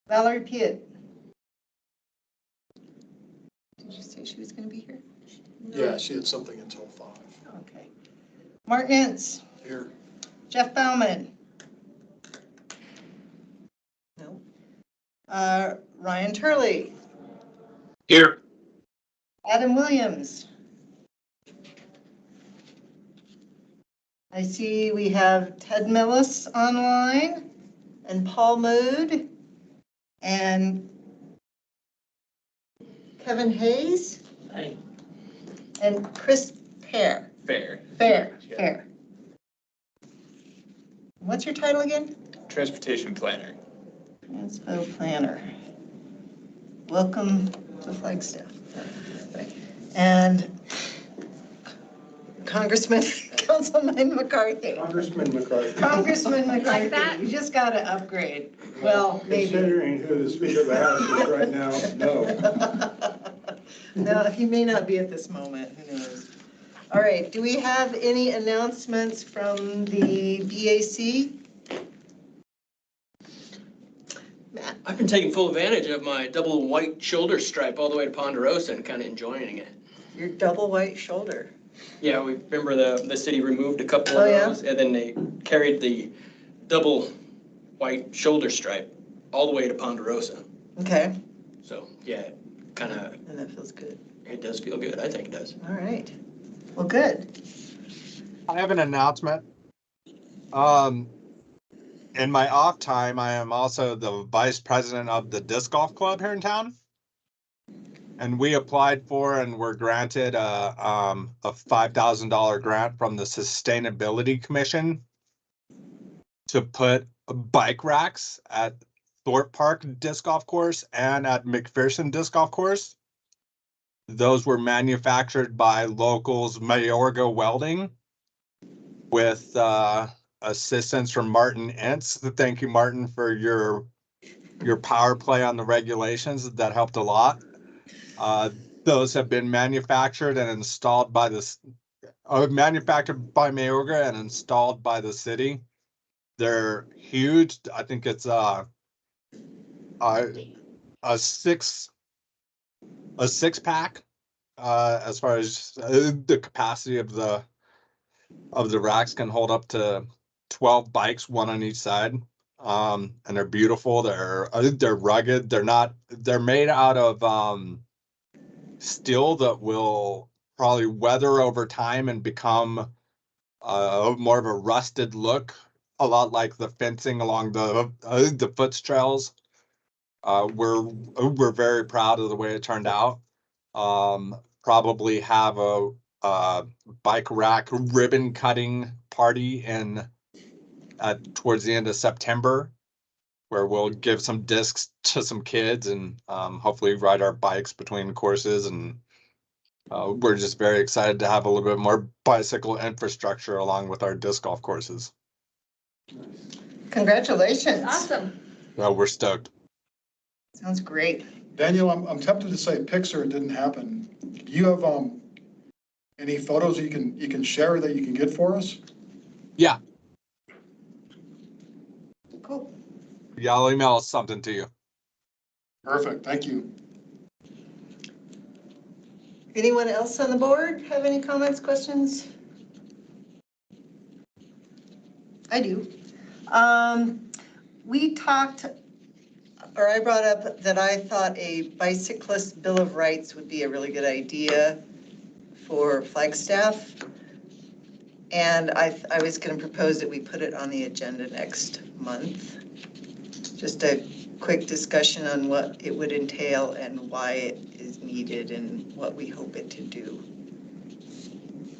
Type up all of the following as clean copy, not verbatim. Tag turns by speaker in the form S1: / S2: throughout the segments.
S1: Valerie Piet. Did you say she was going to be here?
S2: Yeah, she had something until 5.
S1: Okay. Mark Nance.
S2: Here.
S1: Jeff Bauman. No. Ryan Turley.
S3: Here.
S1: Adam Williams. I see we have Ted Millis online and Paul Mood and Kevin Hayes.
S3: Hey.
S1: And Chris Fair.
S3: Fair.
S1: What's your title again?
S3: Transportation planner.
S1: Transpo planner. Welcome to Flagstaff. And Congressman, Councilman McCarthy.
S4: Congressman McCarthy.
S1: Congressman McCarthy.
S5: Like that?
S1: You just got to upgrade. Well, maybe.
S4: Considering who the Speaker of the House is right now, no.
S1: No, he may not be at this moment. Who knows? All right. Do we have any announcements from the BAC? Matt.
S6: I've been taking full advantage of my double white shoulder stripe all the way to Ponderosa and kind of enjoying it.
S1: Your double white shoulder.
S6: Yeah, we remember the city removed a couple of
S1: Oh, yeah?
S6: those, and then they carried the double white shoulder stripe all the way to Ponderosa.
S1: Okay.
S6: So, yeah, kind of,
S1: And that feels good.
S6: it does feel good. I think it does.
S1: All right. Well, good.
S7: I have an announcement. In my off time, I am also the vice president of the disc golf club here in town. And we applied for and were granted a $5,000 grant from the Sustainability Commission to put bike racks at Thorpe Park Disc Golf Course and at McPherson Disc Golf Course. Those were manufactured by locals Mayorga Welding with assistance from Martin Entz. Thank you, Martin, for your power play on the regulations. That helped a lot. Those have been manufactured and installed by manufactured by Mayorga and installed by the city. They're huge. I think it's a six pack as far as the capacity of the racks can hold up to 12 bikes, one on each side. And they're beautiful. They're rugged. They're made out of steel that will probably weather over time and become more of a rusted look, a lot like the fencing along the foot trails. We're very proud of the way it turned out. Probably have a bike rack ribbon cutting party towards the end of September, where we'll give some discs to some kids and hopefully ride our bikes between courses. And we're just very excited to have a little bit more bicycle infrastructure along with our disc golf courses.
S1: Congratulations.
S5: Awesome.
S7: We're stoked.
S1: Sounds great.
S2: Daniel, I'm tempted to say Pixar, it didn't happen. Do you have any photos you can share that you can get for us?
S7: Yeah.
S1: Cool.
S7: Yeah, I'll email something to you.
S2: Perfect, thank you.
S1: Anyone else on the board have any comments, questions? I do. We talked, or I brought up that I thought a bicyclist bill of rights would be a really good idea for Flagstaff. And I was going to propose that we put it on the agenda next month. Just a quick discussion on what it would entail and why it is needed and what we hope it to do.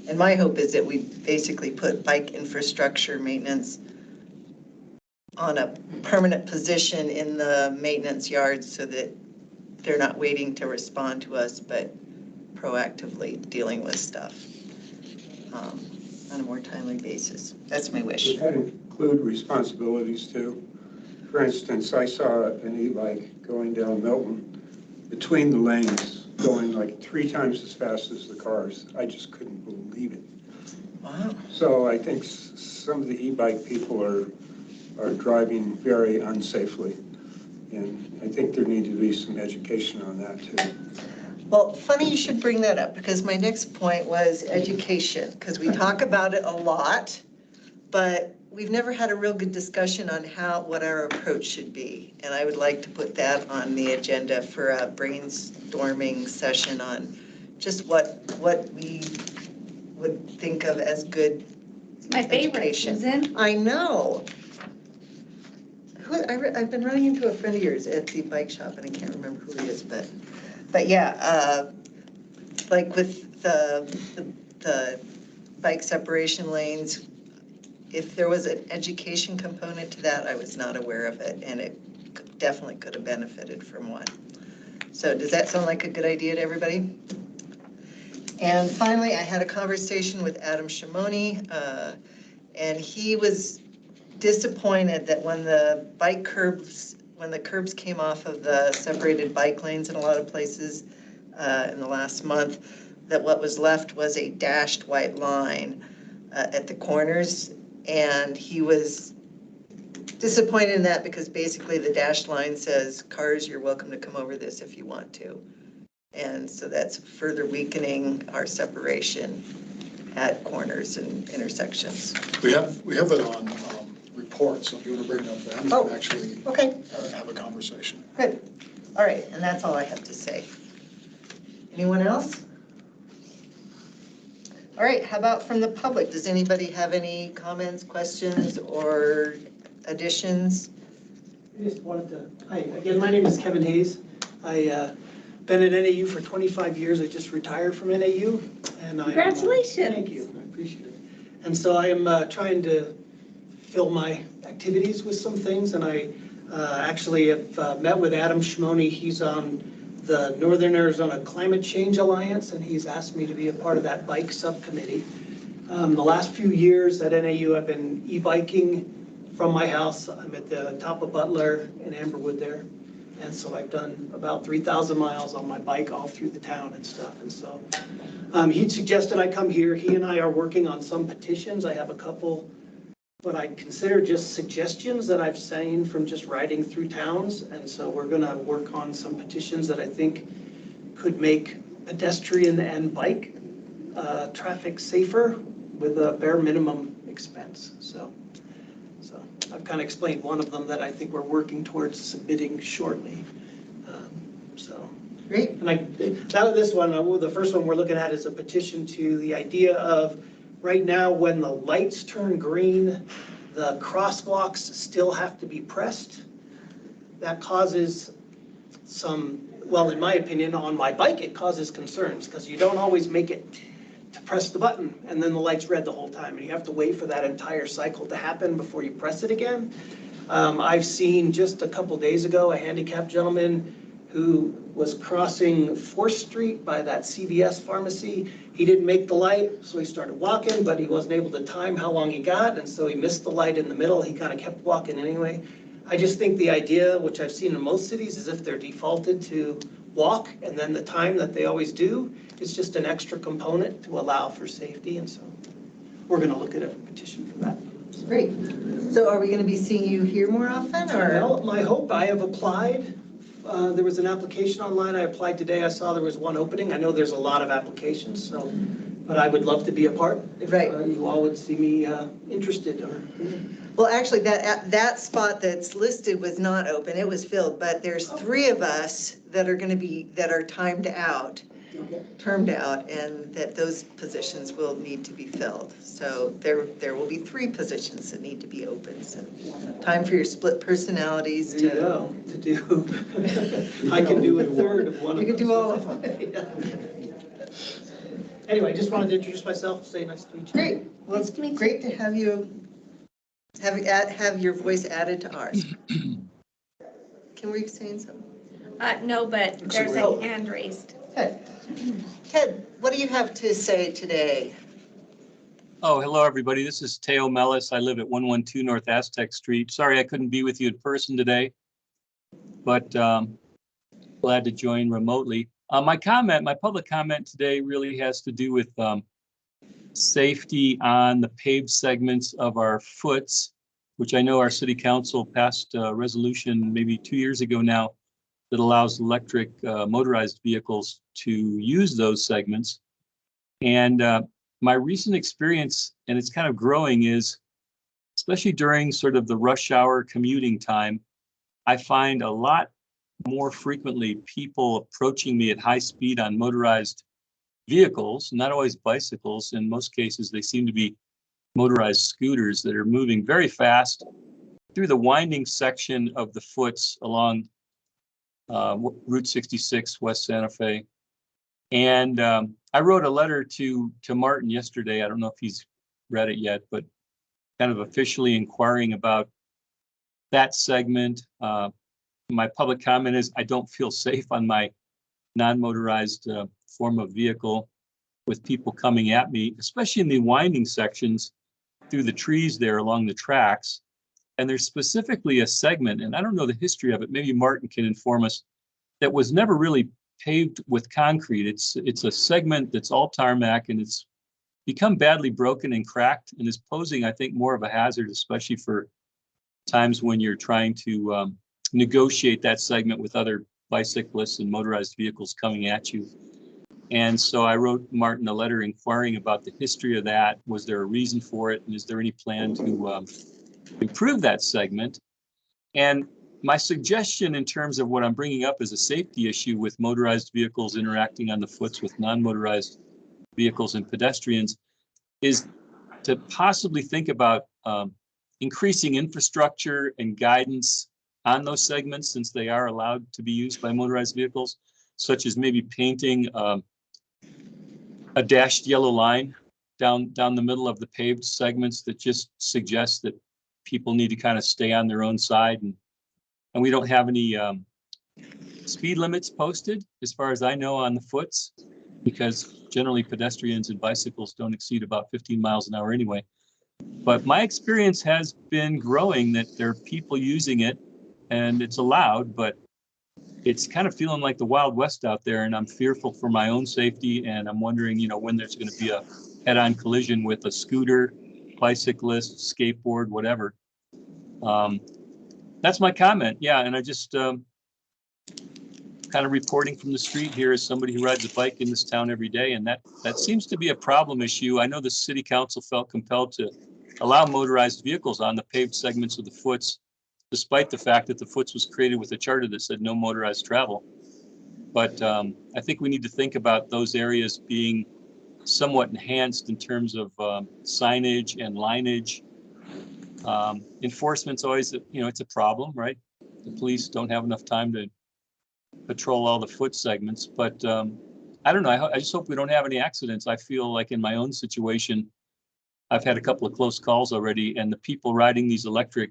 S1: And my hope is that we basically put bike infrastructure maintenance on a permanent position in the maintenance yards so that they're not waiting to respond to us, but proactively dealing with stuff on a more timely basis. That's my wish.
S4: Does that include responsibilities too? For instance, I saw an e-bike going down Milton between the lanes, going like 3 times as fast as the cars. I just couldn't believe it.
S1: Wow.
S4: So I think some of the e-bike people are driving very unsafely. And I think there needs to be some education on that too.
S1: Well, funny you should bring that up, because my next point was education, because we talk about it a lot, but we've never had a real good discussion on what our approach should be. And I would like to put that on the agenda for a brainstorming session on just what we would think of as good
S5: My favorite,
S1: education.
S5: Susan.
S1: I know. I've been running into a friend of yours at the bike shop, and I can't remember who he is, but yeah, like with the bike separation lanes, if there was an education component to that, I was not aware of it, and it definitely could have benefited from one. So does that sound like a good idea to everybody? And finally, I had a conversation with Adam Shimoni, and he was disappointed that when the curbs came off of the separated bike lanes in a lot of places in the last month, that what was left was a dashed white line at the corners. And he was disappointed in that because basically the dashed line says, cars, you're welcome to come over this if you want to. And so that's further weakening our separation at corners and intersections.
S2: We have it on reports, so if you want to bring it up then, we
S1: Oh,
S2: can actually
S1: okay.
S2: have a conversation.
S1: Good. All right, and that's all I have to say. Anyone else? All right, how about from the public? Does anybody have any comments, questions, or additions?
S8: I just wanted to, hi, again, my name is Kevin Hayes. I been at NAU for 25 years. I just retired from NAU. And
S5: Congratulations.
S8: Thank you, I appreciate it. And so I am trying to fill my activities with some things, and I actually have met with Adam Shimoni. He's on the Northern Arizona Climate Change Alliance, and he's asked me to be a part of that bike subcommittee. The last few years at NAU, I've been e-biking from my house. I'm at the top of Butler in Amberwood there. And so I've done about 3,000 miles on my bike all through the town and stuff. And so he suggested I come here. He and I are working on some petitions. I have a couple what I'd consider just suggestions that I've seen from just riding through towns. And so we're going to work on some petitions that I think could make pedestrian and bike traffic safer with a bare minimum expense. So I've kind of explained one of them that I think we're working towards submitting shortly.
S1: Great.
S8: And this one, the first one we're looking at is a petition to the idea of right now when the lights turn green, the crosswalks still have to be pressed. That causes some, well, in my opinion, on my bike, it causes concerns because you don't always make it to press the button and then the light's red the whole time and you have to wait for that entire cycle to happen before you press it again. I've seen just a couple days ago a handicapped gentleman who was crossing 4th Street by that CVS pharmacy. He didn't make the light, so he started walking, but he wasn't able to time how long he got, and so he missed the light in the middle. He kind of kept walking anyway. I just think the idea, which I've seen in most cities, is if they're defaulted to walk, and then the time that they always do, is just an extra component to allow for safety, and so we're gonna look at a petition for that.
S1: Great. So are we going to be seeing you here more often, or?
S8: Well, my hope, I have applied. There was an application online. I applied today. I saw there was one opening. I know there's a lot of applications, so, but I would love to be a part if
S1: Right.
S8: You all would see me interested.
S1: Well, actually, that spot that's listed was not open. It was filled, but there's 3 of us that are going to be, that are termed out, and that those positions will need to be filled. So there will be 3 positions that need to be open. So time for your split personalities
S8: There you go, to do. I can do a third of one of them.
S1: You can do all of them.
S8: Anyway, just wanted to introduce myself, say nice to meet you.
S1: Great. Well, it's great to have you, have your voice added to ours. Can we say something?
S5: No, but there's a hand raised.
S1: Good. Ted, what do you have to say today?
S9: Oh, hello, everybody. This is Teo Mellis. I live at 112 North Aztec Street. Sorry I couldn't be with you in person today, but glad to join remotely. My public comment today really has to do with safety on the paved segments of our foots. which I know our city council passed a resolution maybe 2 years ago now that allows electric motorized vehicles to use those segments. And my recent experience, and it's kind of growing, is especially during sort of the rush hour commuting time, I find a lot more frequently people approaching me at high speed on motorized vehicles, not always bicycles. In most cases, they seem to be motorized scooters that are moving very fast through the winding section of the foots along Route 66, West Santa Fe. And I wrote a letter to Martin yesterday. I don't know if he's read it yet, but kind of officially inquiring about that segment. My public comment is I don't feel safe on my non-motorized form of vehicle with people coming at me, especially in the winding sections through the trees there along the tracks. And there's specifically a segment, and I don't know the history of it, maybe Martin can inform us, that was never really paved with concrete. It's a segment that's all tarmac, and it's become badly broken and cracked and is posing, I think, more of a hazard, especially for times when you're trying to negotiate that segment with other bicyclists and motorized vehicles coming at you. And so I wrote Martin a letter inquiring about the history of that. Was there a reason for it? And is there any plan to improve that segment? And my suggestion in terms of what I'm bringing up as a safety issue with motorized vehicles interacting on the foots with non-motorized vehicles and pedestrians is to possibly think about increasing infrastructure and guidance on those segments, since they are allowed to be used by motorized vehicles, such as maybe painting a dashed yellow line down the middle of the paved segments that just suggests that people need to kind of stay on their own side. And we don't have any speed limits posted, as far as I know, on the foots, because generally pedestrians and bicycles don't exceed about 15 miles an hour anyway. But my experience has been growing that there are people using it and it's allowed, but it's kind of feeling like the Wild West out there, and I'm fearful for my own safety. And I'm wondering, when there's going to be a head-on collision with a scooter, bicyclist, skateboard, whatever. That's my comment. Yeah, and I just kind of reporting from the street here as somebody who rides a bike in this town every day, and that seems to be a problem issue. I know the city council felt compelled to allow motorized vehicles on the paved segments of the foots, despite the fact that the foots was created with a charter that said no motorized travel. But I think we need to think about those areas being somewhat enhanced in terms of signage and lineage. Enforcement's always, it's a problem, right? The police don't have enough time to patrol all the foot segments, but I don't know. I just hope we don't have any accidents. I feel like in my own situation, I've had a couple of close calls already, and the people riding these electric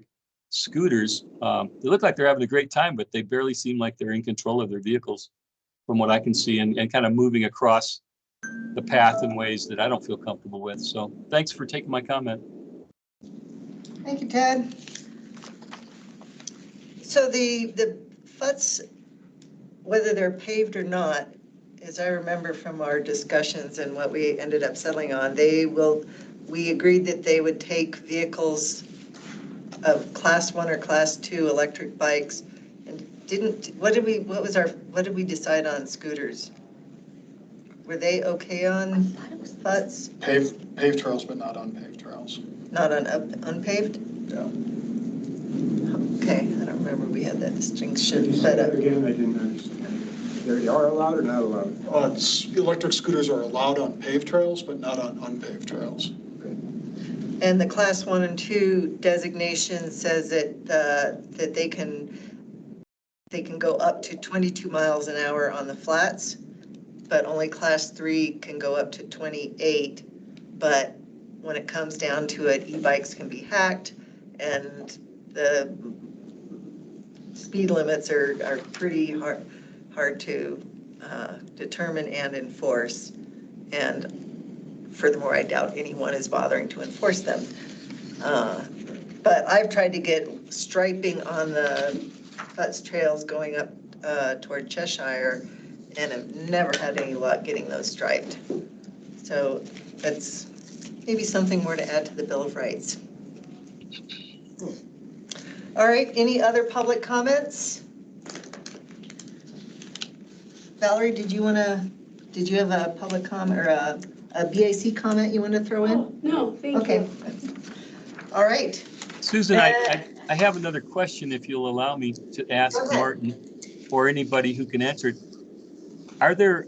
S9: scooters, they look like they're having a great time, but they barely seem like they're in control of their vehicles from what I can see, and kind of moving across the path in ways that I don't feel comfortable with. So thanks for taking my comment.
S1: Thank you, Ted. So the FUTs, whether they're paved or not, as I remember from our discussions and what we ended up settling on, we agreed that they would take vehicles of class 1 or class 2 electric bikes, and what did we decide on scooters? Were they okay on FUTs?
S2: Paved trails, but not unpaved trails.
S1: Not on unpaved?
S2: Yeah.
S1: Okay, I don't remember we had that distinction,
S4: Can you say that again? I didn't understand. They are allowed or not allowed?
S2: Electric scooters are allowed on paved trails, but not on unpaved trails.
S1: And the class 1 and 2 designation says that they can go up to 22 miles an hour on the flats, but only class 3 can go up to 28. But when it comes down to it, e-bikes can be hacked, and the speed limits are pretty hard to determine and enforce. And furthermore, I doubt anyone is bothering to enforce them. But I've tried to get striping on the FUTS trails going up toward Cheshire, and have never had any luck getting those striped. So that's maybe something more to add to the Bill of Rights. All right, any other public comments? Valerie, did you have a public comment or a BAC comment you want to throw in?
S5: Oh, no, thank
S1: Okay.
S5: you.
S1: All right.
S9: Susan, I have another question if you'll allow me to ask
S1: Okay.
S9: Martin or anybody who can answer it. Are there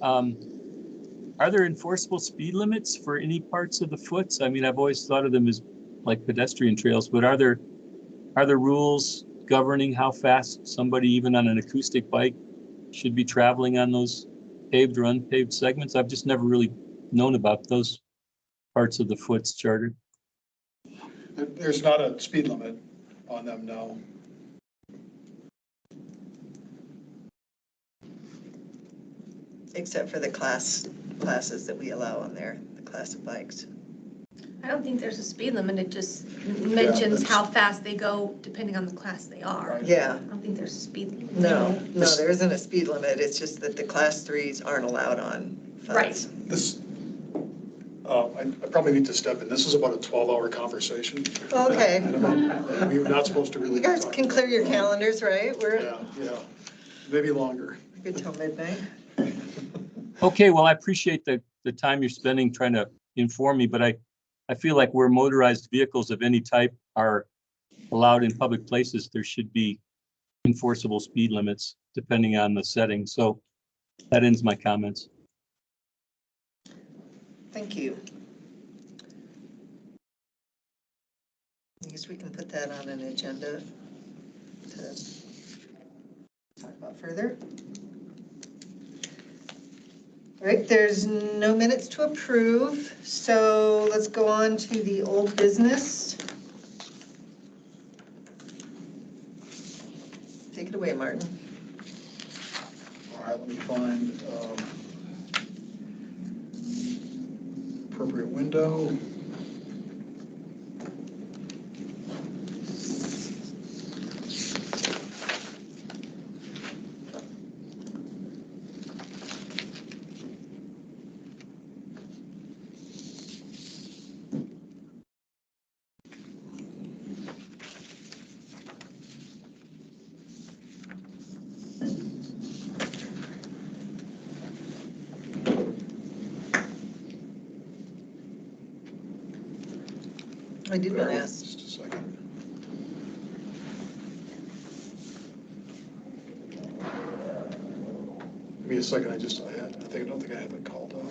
S9: enforceable speed limits for any parts of the foots? I mean, I've always thought of them as like pedestrian trails, but are there rules governing how fast somebody, even on an acoustic bike, should be traveling on those paved or unpaved segments? I've just never really known about those parts of the foots chartered.
S2: There's not a speed limit on them, no.
S1: Except for the classes that we allow on there, the class of bikes.
S5: I don't think there's a speed limit. It just mentions
S2: that's-
S5: how fast they go depending on the class they are.
S2: Right.
S1: Yeah,
S5: I don't think there's a speed limit.
S1: no, there isn't a speed limit. It's just that the class 3s aren't allowed on funds.
S5: Right.
S2: This, I probably need to step in. This is about a 12-hour conversation.
S1: Okay.
S2: And we're not supposed to really.
S1: You guys
S2: talk
S1: can
S2: about
S1: clear your
S2: that.
S1: calendars, right?
S2: Yeah, maybe longer.
S1: Good till midnight.
S9: Okay, well, I appreciate the time you're spending trying to inform me, but I feel like where motorized vehicles of any type are allowed in public places, there should be enforceable speed limits depending on the setting. So that ends my comments.
S1: Thank you. I guess we can put that on an agenda to talk about further. All right, there's no minutes to approve, so let's go on to the old business. Take it away, Martin.
S2: All right, let me find appropriate window.
S1: I did want to ask.
S2: Just a second. Give me a second, I don't think I have it called up.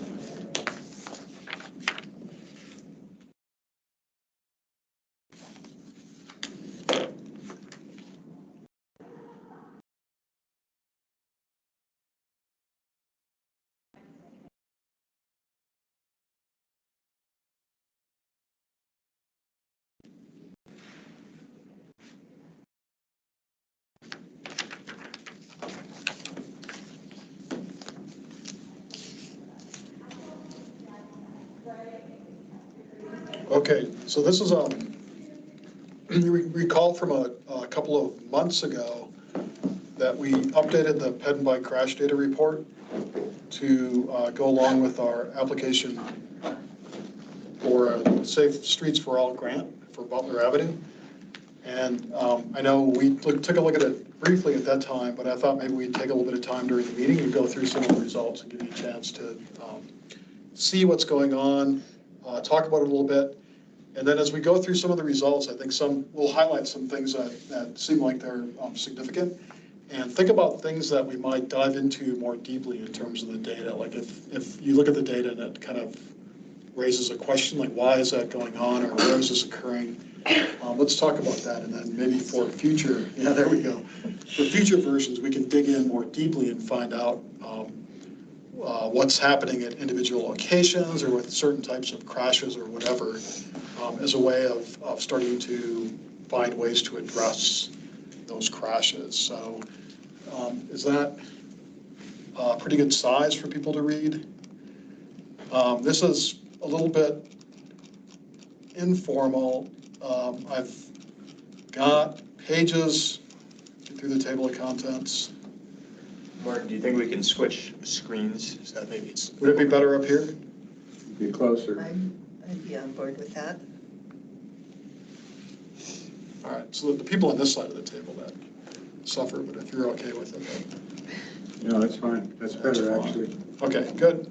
S2: Okay, so this is, you recall from a couple of months ago that we updated the ped and bike crash data report to go along with our application for a Safe Streets for All grant for Butler Avenue. And I know we took a look at it briefly at that time, but I thought maybe we'd take a little bit of time during the meeting and go through some of the results and give you a chance to see what's going on, talk about it a little bit. And then as we go through some of the results, I think we'll highlight some things that seem like they're significant. And think about things that we might dive into more deeply in terms of the data. Like if you look at the data and it kind of raises a question, like why is that going on or where is this occurring? Let's talk about that, and then maybe for future, there we go. For future versions, we can dig in more deeply and find out what's happening at individual locations or with certain types of crashes or whatever, as a way of starting to find ways to address those crashes. So is that a pretty good size for people to read? This is a little bit informal. I've got pages through the table of contents.
S3: Martin, do you think we can switch screens? Is that maybe?
S2: Would it be better up here?
S4: Be closer.
S1: I'd be on board with that.
S2: All right, so the people on this side of the table that suffer, but if you're okay with it,
S4: No, that's fine. That's better,
S2: fine.
S4: actually.
S2: Okay, good.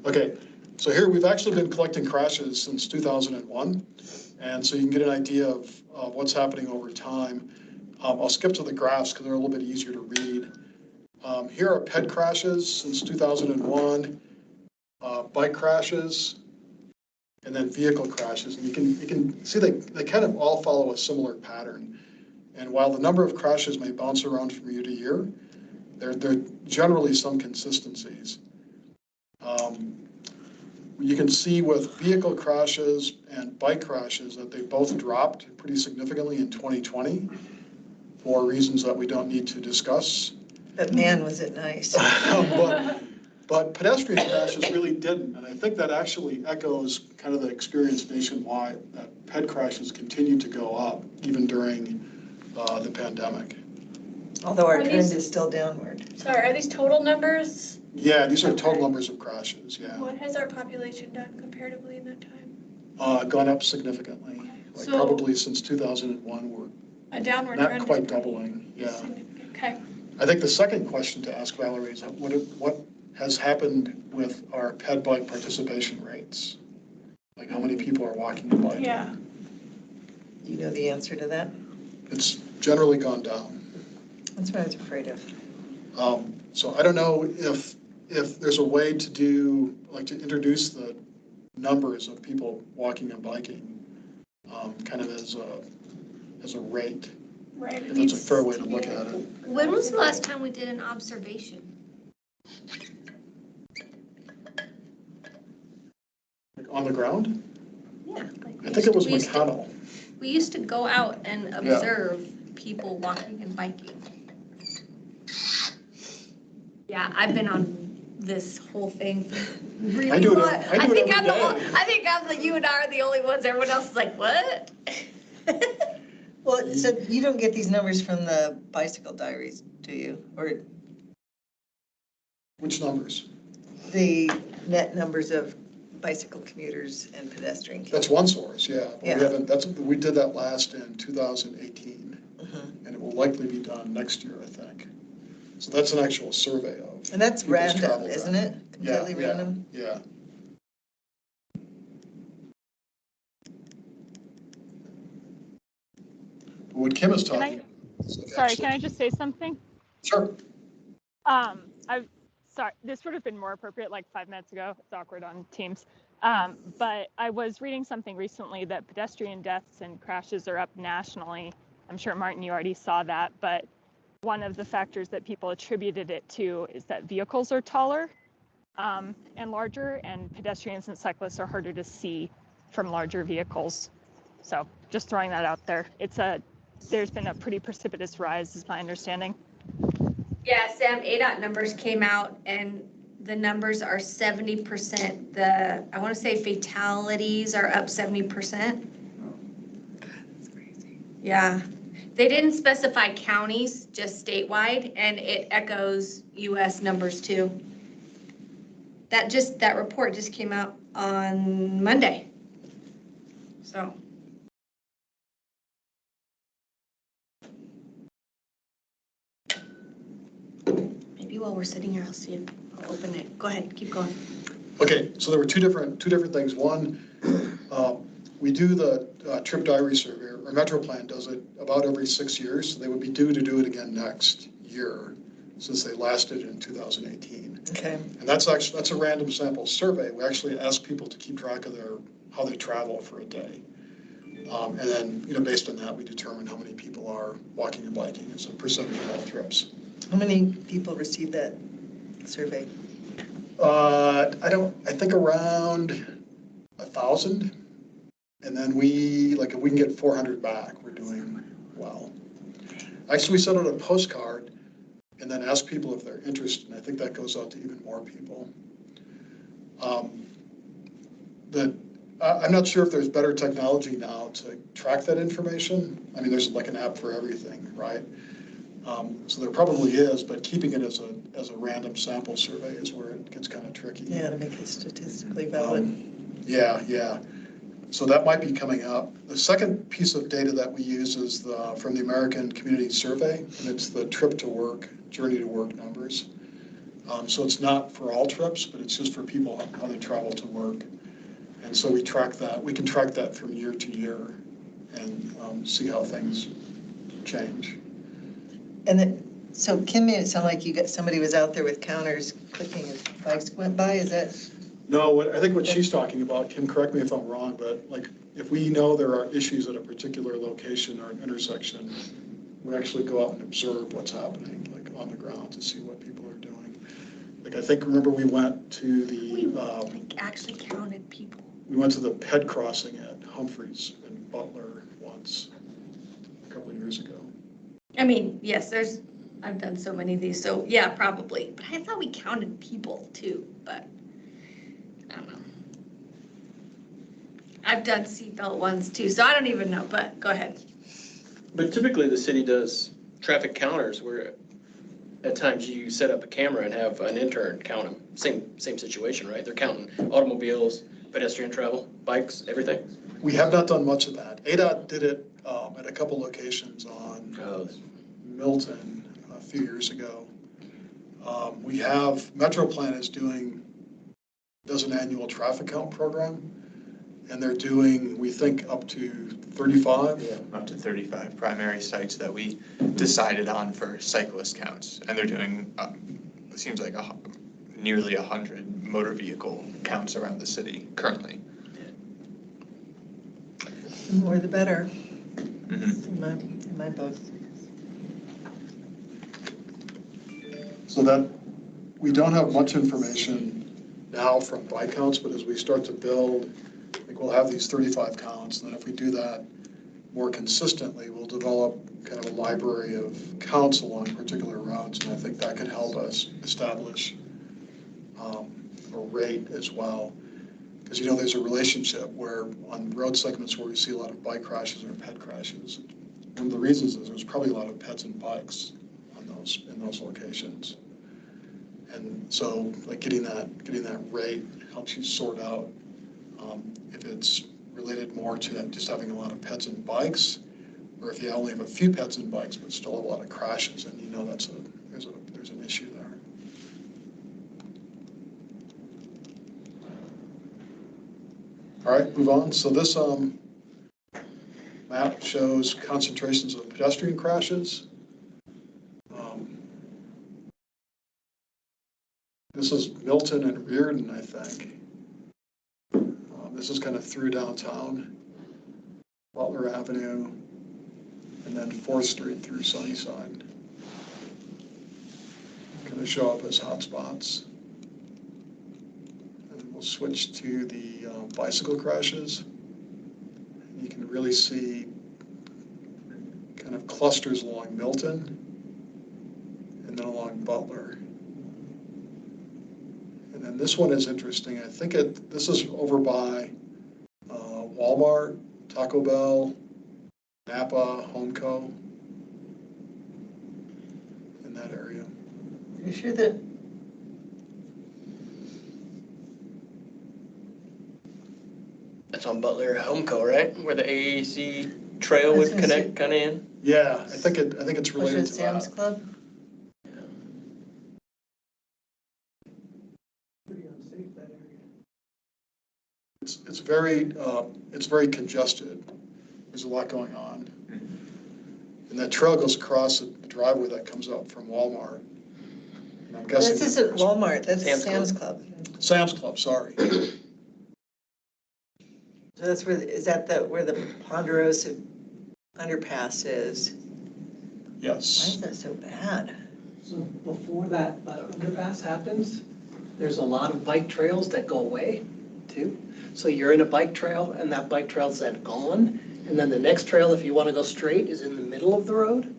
S2: Okay, so here we've actually been collecting crashes since 2001, and so you can get an idea of what's happening over time. I'll skip to the graphs because they're a little bit easier to read. Here are ped crashes since 2001, bike crashes, and then vehicle crashes. And you can see they kind of all follow a similar pattern. And while the number of crashes may bounce around from year to year, there are generally some consistencies. You can see with vehicle crashes and bike crashes that they both dropped pretty significantly in 2020 for reasons that we don't need to discuss.
S1: But man, was it nice.
S2: But pedestrian crashes really didn't, and I think that actually echoes kind of the experience nationwide, that ped crashes continued to go up even during the pandemic.
S1: Although our
S5: Are
S1: trend
S5: these-
S1: is still downward.
S5: Sorry, are these total numbers?
S2: Yeah, these are total
S5: Okay.
S2: numbers of crashes, yeah.
S5: What has our population done comparatively in that time?
S2: Gone up significantly, like
S5: So-
S2: probably since 2001, we're
S5: A downward trend.
S2: not
S5: is
S2: quite
S5: pretty
S2: doubling, yeah.
S5: significant. Okay.
S2: I think the second question to ask Valerie is what has happened with our ped bike participation rates? Like how many people are walking and biking?
S5: Yeah.
S1: You know the answer to that?
S2: It's generally gone down.
S1: That's what I was afraid of.
S2: So I don't know if there's a way to do, like to introduce the numbers of people walking and biking, kind of as a rate,
S5: Right.
S2: if that's a fair way to look at it.
S5: When was the last time we did an observation?
S2: Like on the ground?
S5: Yeah.
S2: I think it was McConnell.
S5: We used to go out and observe people walking and biking. Yeah, I've been on this whole thing really
S2: I do it
S5: long.
S2: every- I do it every
S5: I'm the
S2: day.
S5: I think you and I are the only ones, everyone else is like, what?
S1: Well, so you don't get these numbers from the bicycle diaries, do you? Or
S2: Which numbers?
S1: the net numbers of bicycle commuters and pedestrian commuters?
S2: That's one source, yeah. But
S1: Yeah.
S2: we haven't, we did that last in 2018,
S1: Mhm.
S2: and it will likely be done next year, I think. So that's an actual survey of.
S1: And that's
S2: people's
S1: random,
S2: travel
S1: isn't
S2: pattern.
S1: it?
S2: Yeah,
S1: Completely
S2: yeah,
S1: random?
S2: yeah. But what Kim is
S10: Can
S2: talking.
S10: Sorry, can I just say something?
S2: Sure.
S10: Sorry, this would have been more appropriate like 5 minutes ago. It's awkward on Teams. But I was reading something recently that pedestrian deaths and crashes are up nationally. I'm sure, Martin, you already saw that, but one of the factors that people attributed it to is that vehicles are taller and larger, and pedestrians and cyclists are harder to see from larger vehicles. So just throwing that out there. There's been a pretty precipitous rise, is my understanding.
S5: Yeah, Sam, ADOT numbers came out and the numbers are 70%. I want to say fatalities are up 70%.
S1: That's crazy.
S5: Yeah. They didn't specify counties, just statewide, and it echoes US numbers too. That report just came out on Monday. So. Maybe while we're sitting here, I'll open it. Go ahead, keep going.
S2: Okay, so there were two different things. One, we do the trip diary survey, or Metro Plan does it about every 6 years. So they would be due to do it again next year, since they last did it in 2018.
S1: Okay.
S2: And that's a random sample survey. We actually ask people to keep track of how they travel for a day. And then, based on that, we determine how many people are walking and biking as a percentage of all trips.
S1: How many people received that survey?
S2: I think around 1,000. And then if we can get 400 back, we're doing well. Actually, we sent out a postcard and then ask people if they're interested. And I think that goes out to even more people. I'm not sure if there's better technology now to track that information. I mean, there's like an app for everything, right? So there probably is, but keeping it as as a random sample survey is where it gets kind of tricky.
S1: Yeah, to make it statistically valid.
S2: Yeah. So that might be coming up. The second piece of data that we use is from the American Community Survey, and it's the trip to work, journey to work numbers. So it's not for all trips, but it's just for people how they travel to work. And so we track that. We can track that from year to year and see how things change.
S1: And then, so Kim made it sound like somebody was out there with counters clicking as bikes went by, is that?
S2: No, I think what she's talking about, Kim, correct me if I'm wrong, but like if we know there are issues at a particular location or an intersection, we actually go out and observe what's happening, like on the ground to see what people are doing. Like I think, remember we went to
S5: Actually counted people.
S2: we went to the ped crossing at Humphreys and Butler once, a couple of years ago.
S5: I mean, yes, I've done so many of these, so yeah, probably. But I thought we counted people too, but I don't know. I've done seatbelt ones too, so I don't even know, but go ahead.
S6: But typically the city does traffic counters where at times you set up a camera and have an intern count them. Same situation, right? They're counting automobiles, pedestrian travel, bikes, everything.
S2: We have not done much of that. ADOT did it at a couple locations on Milton a few years ago. We have, MetroPlan does an annual traffic count program, and they're doing, we think, up to 35.
S3: Yeah, up to 35 primary sites that we decided on for cyclist counts, and they're doing, it seems like nearly 100 motor vehicle counts around the city currently.
S1: The more the better,
S3: Mm-hmm.
S1: in my book.
S2: So that, we don't have much information now from bike counts, but as we start to build, I think we'll have these 35 counts, and then if we do that more consistently, we'll develop kind of a library of counts along particular routes, and I think that could help us establish a rate as well. Because, there's a relationship where on road segments where we see a lot of bike crashes or ped crashes, one of the reasons is there's probably a lot of peds and bikes in those locations. And so like getting that rate helps you sort out if it's related more to just having a lot of peds and bikes, or if you only have a few peds and bikes but still have a lot of crashes, and there's an issue there. All right, move on. So this map shows concentrations of pedestrian crashes. This is Milton and Reardon, I think. This is kind of through downtown, Butler Avenue, and then 4th Street through Sunnyside. Kind of show up as hotspots. And we'll switch to the bicycle crashes. You can really see kind of clusters along Milton and then along Butler. And then this one is interesting. I think this is over by Walmart, Taco Bell, Napa, Homeco, in that area.
S1: Are you sure that?
S6: That's on Butler Homeco, right? Where the AAC trail would connect kind of in?
S2: Yeah, I think it's
S1: Was
S2: related
S1: it
S2: to
S1: Sam's
S2: that.
S1: Club?
S2: It's very congested. There's a lot going on. And that trail goes across a driveway that comes up from Walmart. And I'm guessing.
S1: This isn't Walmart, that's
S6: Sam's
S1: Sam's Club.
S2: Sam's Club, sorry.
S1: So that's is that where the Ponderosa underpass is? Why
S2: Yes.
S1: is that so bad?
S8: So before that underpass happens, there's a lot of bike trails that go away too. So you're in a bike trail and that bike trail's then gone. And then the next trail, if you want to go straight, is in the middle of the road.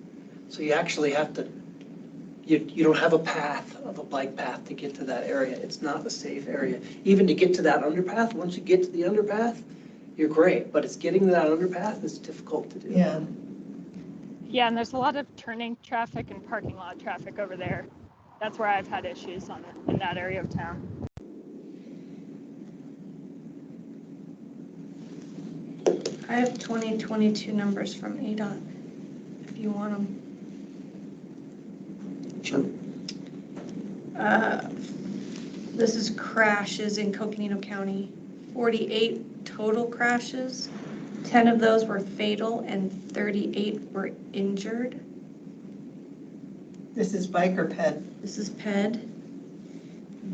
S8: So you actually have to, you don't have a bike path to get to that area. It's not a safe area. Even to get to that underpath, once you get to the underpath, you're great. But it's getting to that underpath is difficult to do.
S1: Yeah.
S10: Yeah, and there's a lot of turning traffic and parking lot traffic over there. That's where I've had issues in that area of town.
S5: I have 2022 numbers from ADOT, if you want them.
S2: Sure.
S5: This is crashes in Coconino County. 48 total crashes. 10 of those were fatal and 38 were injured.
S1: This is bike or ped?
S5: This is PED.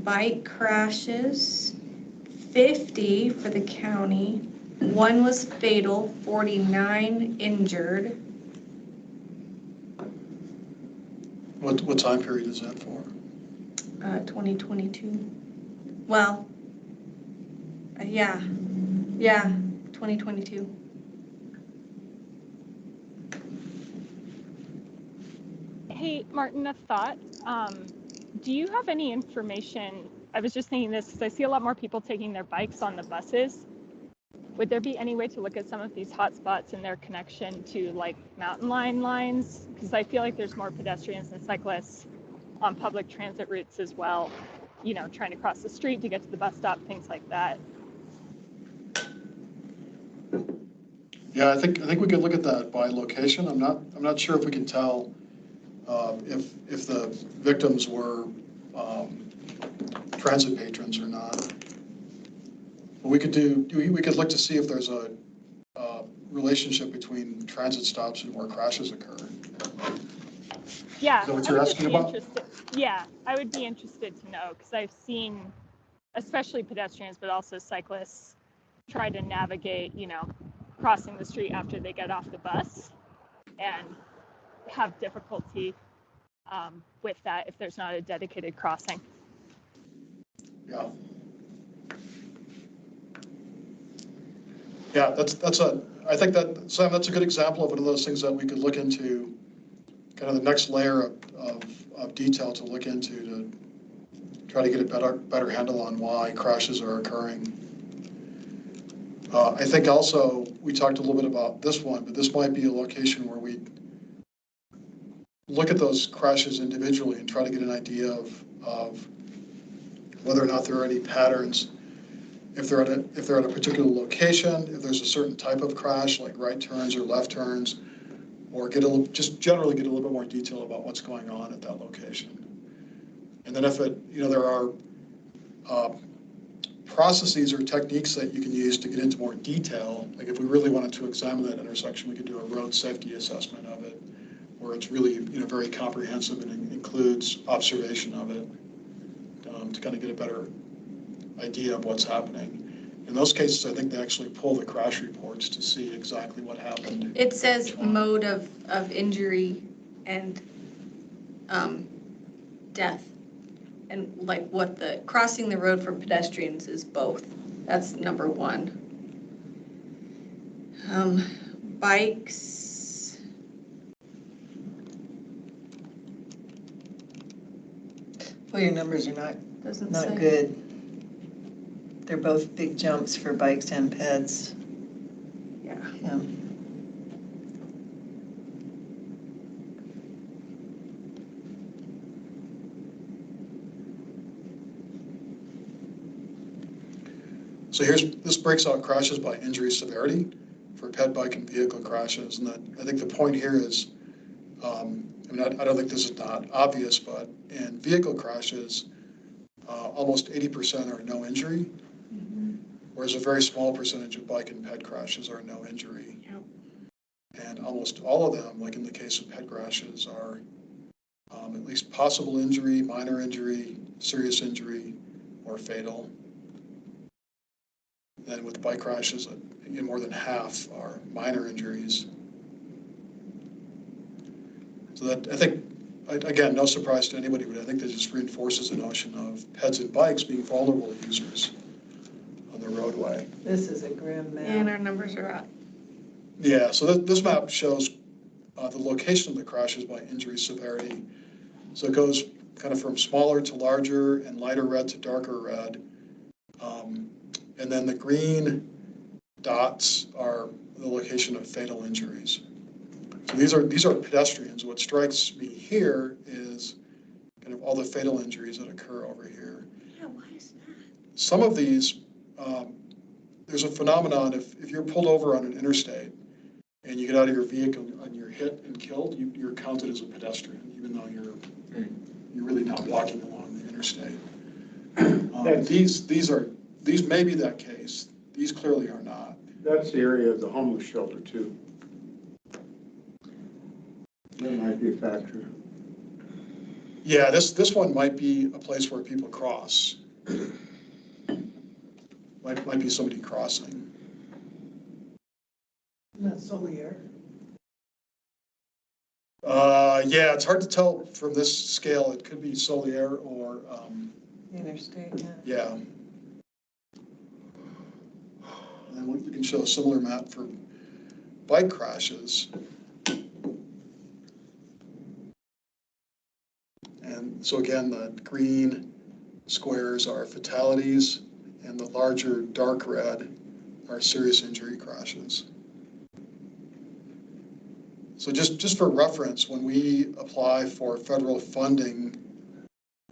S5: Bike crashes, 50 for the county. 1 was fatal, 49 injured.
S2: What time period is that for?
S5: 2022. Well, yeah, 2022.
S10: Hey, Martin, a thought. Do you have any information? I was just thinking this because I see a lot more people taking their bikes on the buses. Would there be any way to look at some of these hotspots and their connection to like mountain line lines? Because I feel like there's more pedestrians and cyclists on public transit routes as well, you know, trying to cross the street to get to the bus stop, things like that.
S2: Yeah, I think we could look at that by location. I'm not sure if we can tell if the victims were transit patrons or not. But we could look to see if there's a relationship between transit stops and where crashes occur.
S10: Yeah,
S2: Is that what you're asking about?
S10: Yeah, I would be interested to know because I've seen, especially pedestrians, but also cyclists, try to navigate, you know, crossing the street after they get off the bus and have difficulty with that if there's not a dedicated crossing.
S2: Yeah. Yeah, I think that, Sam, that's a good example of one of those things that we could look into, kind of the next layer of detail to look into to try to get a better handle on why crashes are occurring. I think also, we talked a little bit about this one, but this might be a location where we look at those crashes individually and try to get an idea of whether or not there are any patterns. If they're at a particular location, if there's a certain type of crash, like right turns or left turns, or just generally get a little bit more detail about what's going on at that location. And then if there are processes or techniques that you can use to get into more detail, like if we really wanted to examine that intersection, we could do a road safety assessment of it, where it's really very comprehensive and includes observation of it to kind of get a better idea of what's happening. In those cases, I think they actually pull the crash reports to see exactly what happened.
S5: It says mode of injury and death. And like what crossing the road for pedestrians is both. That's number 1. Bikes.
S1: Well, your numbers are not
S5: Doesn't say.
S1: good. They're both big jumps for bikes and peds.
S5: Yeah.
S1: Yeah.
S2: So this breaks out crashes by injury severity for ped bike and vehicle crashes. And I think the point here is, I don't think this is not obvious, but in vehicle crashes, almost 80% are no injury, whereas a very small percentage of bike and ped crashes are no injury. Yep. And almost all of them, like in the case of ped crashes, are at least possible injury, minor injury, serious injury, or fatal. Then with bike crashes, more than half are minor injuries. So that, I think, again, no surprise to anybody, but I think that just reinforces the notion of peds and bikes being vulnerable users on the roadway.
S1: This is a grim map.
S5: And our numbers are up.
S2: Yeah, so this map shows the location of the crashes by injury severity. So it goes kind of from smaller to larger and lighter red to darker red. And then the green dots are the location of fatal injuries. So these are pedestrians. What strikes me here is kind of all the fatal injuries that occur over here.
S5: Yeah, why is that?
S2: Some of these, there's a phenomenon, if you're pulled over on an interstate and you get out of your vehicle and you're hit and killed, you're counted as a pedestrian, even though you're really not walking along the interstate. These may be that case. These clearly are not.
S4: That's the area of the homeless shelter too. That might be a factor.
S2: Yeah, this one might be a place where people cross. Might be somebody crossing.
S8: Isn't that Solier?
S2: Yeah, it's hard to tell from this scale. It could be Solier or,
S1: Interstate, yeah.
S2: yeah. And then we can show a similar map for bike crashes. And so again, the green squares are fatalities, and the larger dark red are serious injury crashes. So just for reference, when we apply for federal funding,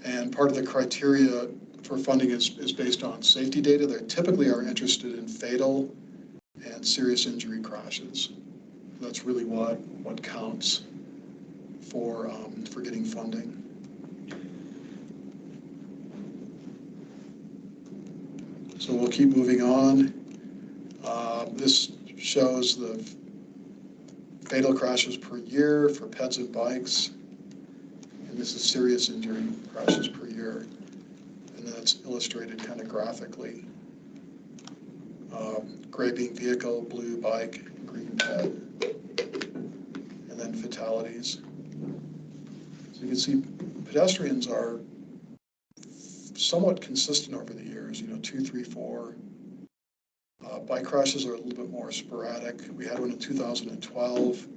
S2: and part of the criteria for funding is based on safety data, they typically are interested in fatal and serious injury crashes. That's really what counts for getting funding. So we'll keep moving on. This shows the fatal crashes per year for peds and bikes. And this is serious injury crashes per year. And then it's illustrated kind of graphically. Gray being vehicle, blue bike, green ped. And then fatalities. So you can see pedestrians are somewhat consistent over the years, 2, 3, 4. Bike crashes are a little bit more sporadic. We had one in 2012,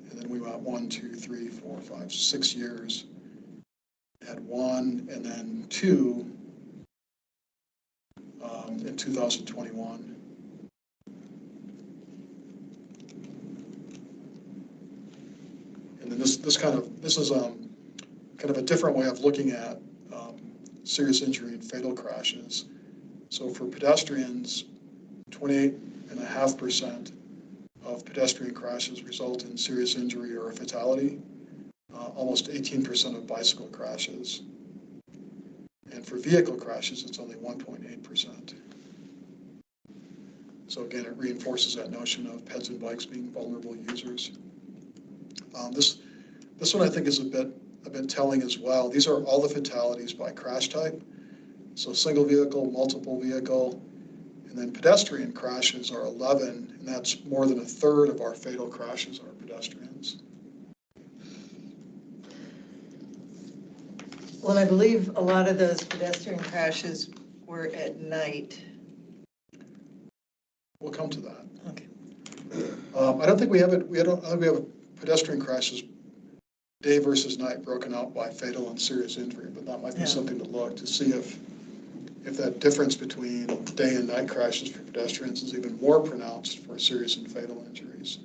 S2: and then we went 1, 2, 3, 4, 5, 6 years. Had 1, and then 2 in 2021. And then this is kind of a different way of looking at serious injury and fatal crashes. So for pedestrians, 28.5% of pedestrian crashes result in serious injury or a fatality, almost 18% of bicycle crashes. And for vehicle crashes, it's only 1.8%. So again, it reinforces that notion of peds and bikes being vulnerable users. This one I think is a bit telling as well. These are all the fatalities by crash type. So single vehicle, multiple vehicle, and then pedestrian crashes are 11, and that's more than a third of our fatal crashes are pedestrians.
S1: Well, I believe a lot of those pedestrian crashes were at night.
S2: We'll come to that.
S1: Okay.
S2: I don't think we have it. I don't think we have pedestrian crashes day versus night broken out by fatal and serious injury, but that might be something to look to see if that difference between day and night crashes for pedestrians is even more pronounced for serious and fatal injuries.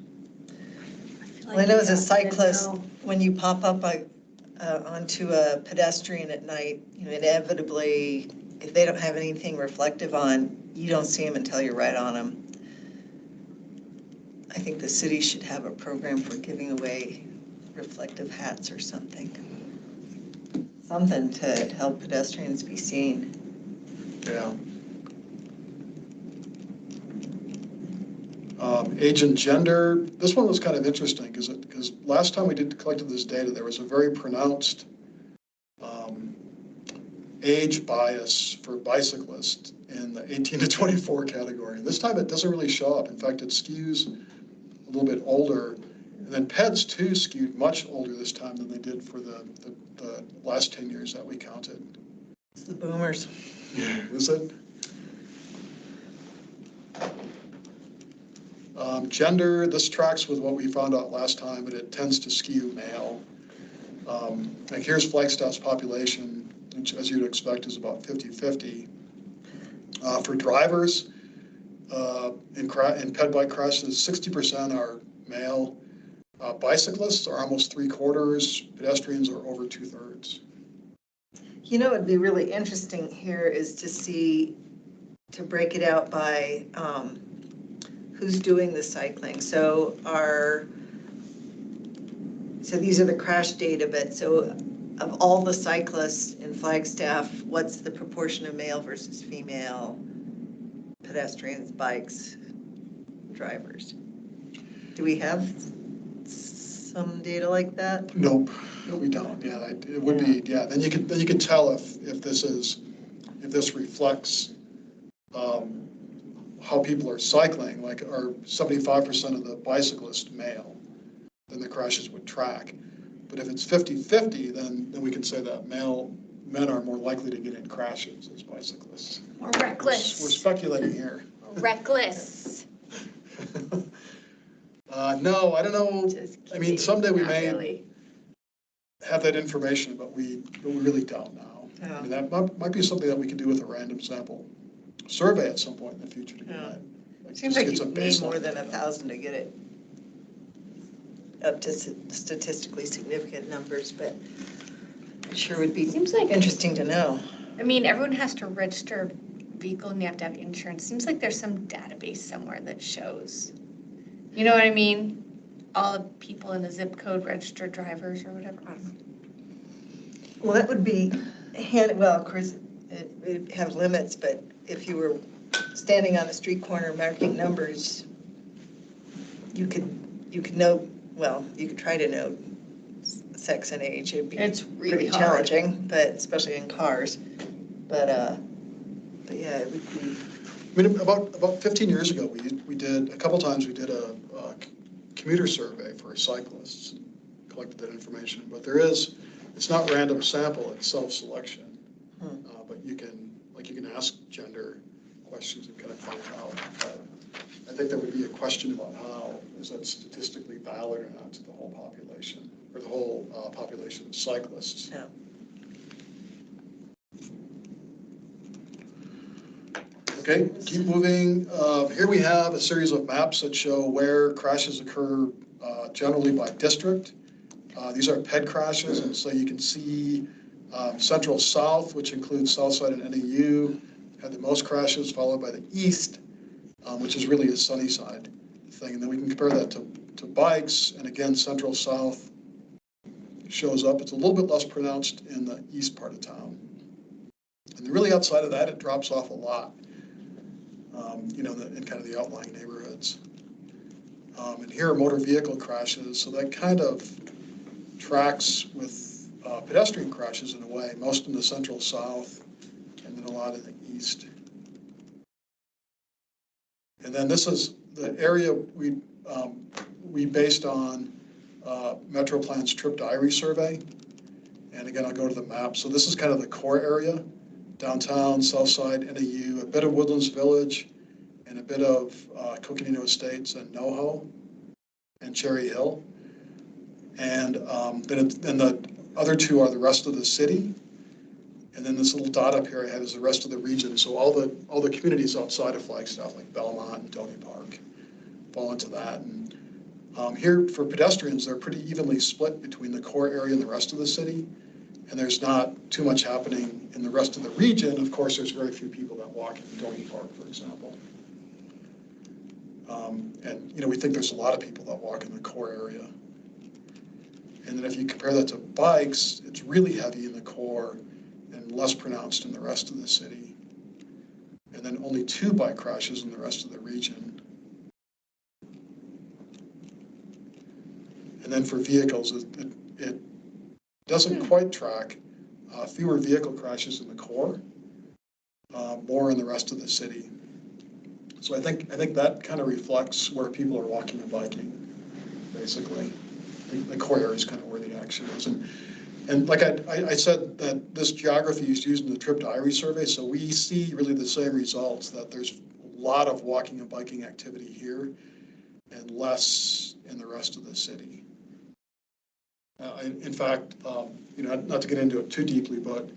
S1: Well, I know as a cyclist, when you pop up onto a pedestrian at night, inevitably, if they don't have anything reflective on, you don't see them until you're right on them. I think the city should have a program for giving away reflective hats or something. Something to help pedestrians be seen.
S2: Yeah. Age and gender, this one was kind of interesting because last time we collected this data, there was a very pronounced age bias for bicyclists in the 18 to 24 category. This time it doesn't really show up. In fact, it skews a little bit older. And then peds too skewed much older this time than they did for the last 10 years that we counted.
S1: It's the boomers.
S2: Is it? Gender, this tracks with what we found out last time, but it tends to skew male. Like here's Flagstaff's population, which as you'd expect is about 50-50. For drivers, in ped bike crashes, 60% are male. Bicyclists are almost 3/4, pedestrians are over 2/3.
S1: You know, it'd be really interesting here is to see, to break it out by who's doing the cycling. So these are the crash data, but so of all the cyclists in Flagstaff, what's the proportion of male versus female pedestrians, bikes, drivers? Do we have some data like that?
S2: Nope, we don't. Yeah, it would be, yeah, then you can tell if this reflects how people are cycling, like are 75% of the bicyclists male, then the crashes would track. But if it's 50-50, then we can say that men are more likely to get in crashes as bicyclists.
S11: More reckless.
S2: We're speculating here.
S11: Reckless.
S2: No, I don't know.
S11: Just
S2: I mean,
S11: kidding.
S2: someday we
S11: Not
S2: may
S11: really.
S2: have that information, but we really don't know.
S1: Yeah.
S2: I mean, that might be something that we could do with a random sample survey at some point in the future to get
S1: Yeah.
S2: that.
S1: Seems
S2: just
S1: like
S2: get
S1: you
S2: some
S1: need
S2: baseline
S1: more than
S2: data.
S1: 1,000 to get it up to statistically significant numbers, but it sure would be
S11: Seems like-
S1: interesting to know.
S11: I mean, everyone has to register a vehicle and you have to have insurance. Seems like there's some database somewhere that shows, you know what I mean? All the people in the zip code registered drivers or whatever. I don't know.
S1: Well, that would be, well, of course, it would have limits, but if you were standing on a street corner marking numbers, you could note, well, you could try to note sex and age. It'd be
S11: It's really
S1: pretty
S11: hard.
S1: challenging, but especially in cars. But yeah, it would be.
S2: I mean, about 15 years ago, we did, a couple times we did a commuter survey for cyclists, collected that information, but it's not random sample, it's self-selection. But you can ask gender questions and kind of find out. I think there would be a question about how is that statistically valid or not to the whole population, or the whole population of cyclists.
S1: Yeah.
S2: Okay, keep moving. Here we have a series of maps that show where crashes occur generally by district. These are PED crashes, and so you can see Central South, which includes Southside and NAU, had the most crashes, followed by the East, which is really a Sunnyside thing. And then we can compare that to bikes, and again, Central South shows up. It's a little bit less pronounced in the east part of town. And really outside of that, it drops off a lot, in kind of the outlying neighborhoods. And here are motor vehicle crashes, so that kind of tracks with pedestrian crashes in a way, most in the Central South and then a lot in the east. And then this is the area we based on Metroplan's trip diary survey. And again, I'll go to the map. So this is kind of the core area, downtown, Southside, NAU, a bit of Woodlands Village, and a bit of Coconino Estates and NoHo and Cherry Hill. And then the other two are the rest of the city. And then this little dot up here I have is the rest of the region. So all the communities outside of Flagstaff, like Belmont and Donny Park, fall into that. And here for pedestrians, they're pretty evenly split between the core area and the rest of the city. And there's not too much happening in the rest of the region. Of course, there's very few people that walk in Donny Park, for example. And we think there's a lot of people that walk in the core area. And then if you compare that to bikes, it's really heavy in the core and less pronounced in the rest of the city. And then only 2 bike crashes in the rest of the region. And then for vehicles, it doesn't quite track. Fewer vehicle crashes in the core, more in the rest of the city. So I think that kind of reflects where people are walking and biking, basically. The core area is kind of where the action is. And like I said, that this geography is used in the trip diary survey, so we see really the same results, that there's a lot of walking and biking activity here and less in the rest of the city. In fact, not to get into it too deeply, but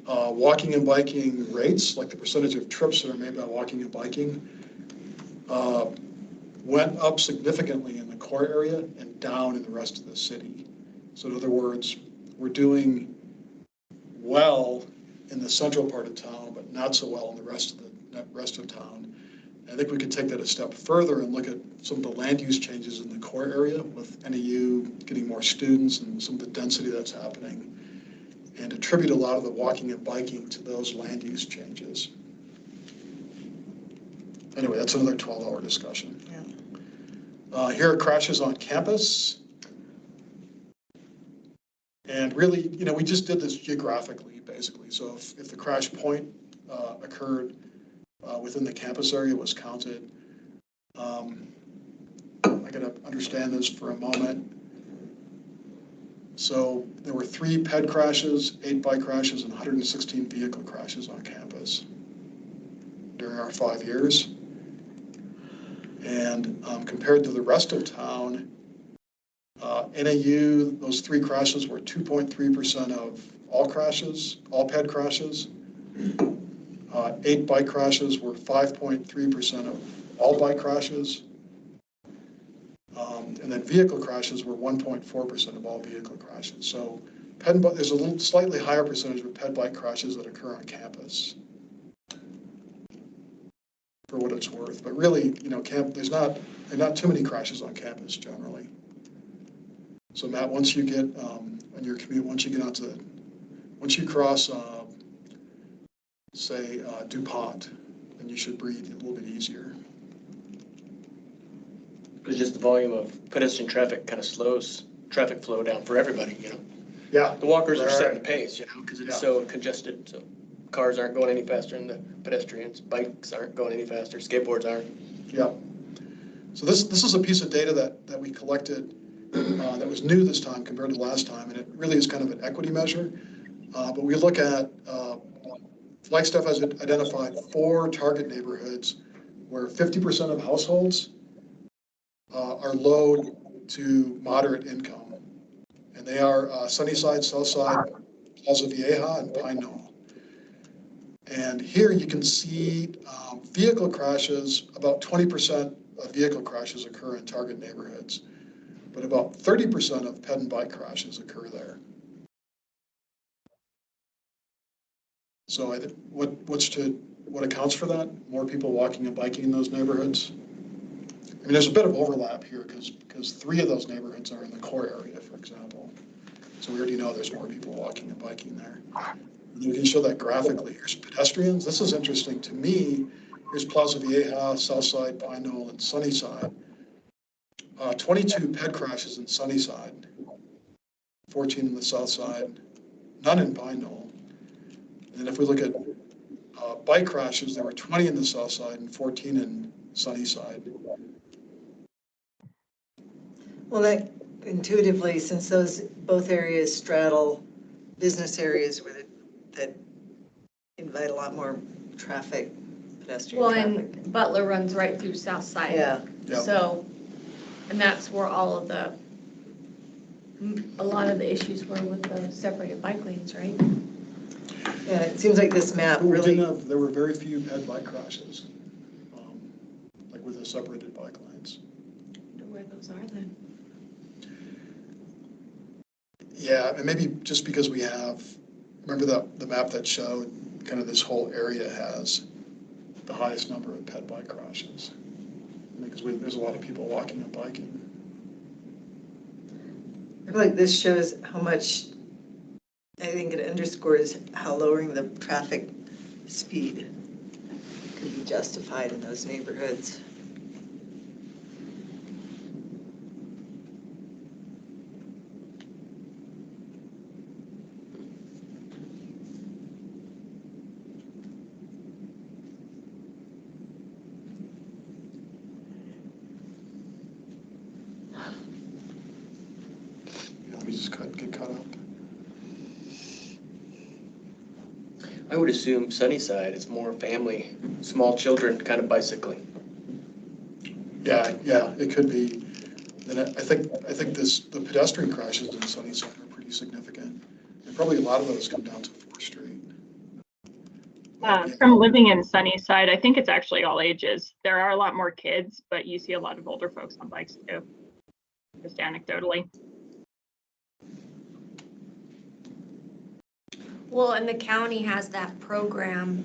S2: walking and biking rates, like the percentage of trips that are made by walking and biking, went up significantly in the core area and down in the rest of the city. So in other words, we're doing well in the central part of town, but not so well in the rest of town. I think we could take that a step further and look at some of the land use changes in the core area with NAU getting more students and some of the density that's happening, and attribute a lot of the walking and biking to those land use changes. Anyway, that's another 12-hour discussion.
S1: Yeah.
S2: Here are crashes on campus. And really, we just did this geographically, basically. So if the crash point occurred within the campus area, was counted. I got to understand this for a moment. So there were 3 ped crashes, 8 bike crashes, and 116 vehicle crashes on campus during our 5 years. And compared to the rest of town, NAU, those 3 crashes were 2.3% of all crashes, all ped crashes. 8 bike crashes were 5.3% of all bike crashes. And then vehicle crashes were 1.4% of all vehicle crashes. So there's a slightly higher percentage of ped bike crashes that occur on campus, for what it's worth. But really, there's not too many crashes on campus generally. So Matt, once you get on your commute, once you cross, say, DuPont, then you should breathe a little bit easier.
S6: It's just the volume of pedestrian traffic kind of slows traffic flow down for everybody,
S2: Yeah.
S6: The walkers are setting the pace, because it's
S2: Yeah.
S6: so congested, so cars aren't going any faster than the pedestrians, bikes aren't going any faster, skateboards aren't.
S2: Yeah. So this is a piece of data that we collected that was new this time compared to last time, and it really is kind of an equity measure. But we look at, Flagstaff has identified 4 target neighborhoods where 50% of households are low to moderate income. And they are Sunnyside, Southside, Plaza Vieja, and Pine Knoll. And here you can see vehicle crashes, about 20% of vehicle crashes occur in target neighborhoods, but about 30% of ped and bike crashes occur there. So I think what accounts for that? More people walking and biking in those neighborhoods. I mean, there's a bit of overlap here because 3 of those neighborhoods are in the core area, for example. So we already know there's more people walking and biking there. And we can show that graphically. Here's pedestrians. This is interesting to me. Here's Plaza Vieja, Southside, Pine Knoll, and Sunnyside. 22 ped crashes in Sunnyside, 14 in the Southside, none in Pine Knoll. And then if we look at bike crashes, there were 20 in the Southside and 14 in Sunnyside.
S1: Well, that intuitively, since those both areas straddle business areas that invite a lot more traffic, pedestrian
S11: Well,
S1: traffic.
S11: and Butler runs right through South Side.
S1: Yeah.
S2: Yeah.
S11: So, and that's where a lot of the issues were with the separated bike lanes, right?
S1: Yeah, it seems like this map
S2: But
S1: really.
S2: there were very few ped bike crashes, like with the separated bike lanes.
S11: I wonder where those are then.
S2: Yeah, and maybe just because we have, remember the map that showed kind of this whole area has the highest number of ped bike crashes. Because there's a lot of people walking and biking.
S1: I feel like this shows how much, I think it underscores how lowering the traffic speed could be justified in those neighborhoods.
S2: Let me just get caught up.
S6: I would assume Sunnyside is more family, small children kind of bicycling.
S2: Yeah, it could be. And I think the pedestrian crashes in Sunnyside are pretty significant. And probably a lot of those come down to 4th Street.
S10: From living in Sunnyside, I think it's actually all ages. There are a lot more kids, but you see a lot of older folks on bikes too, just anecdotally.
S5: Well, and the county has that program.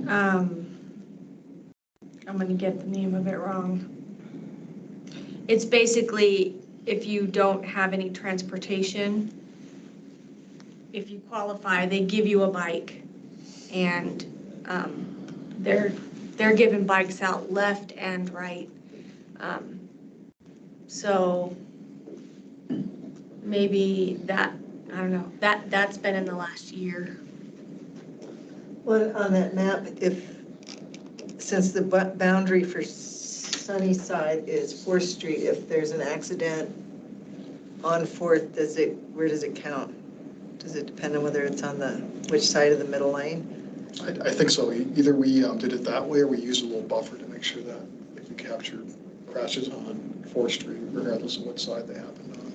S5: I'm gonna get the name of it wrong. It's basically if you don't have any transportation, if you qualify, they give you a bike. And they're giving bikes out left and right. So maybe that, I don't know, that's been in the last year.
S1: Well, on that map, since the boundary for Sunnyside is 4th Street, if there's an accident on 4th, where does it count? Does it depend on whether it's on which side of the middle lane?
S2: I think so. Either we did it that way or we used a little buffer to make sure that we captured crashes on 4th Street, regardless of what side they happened on.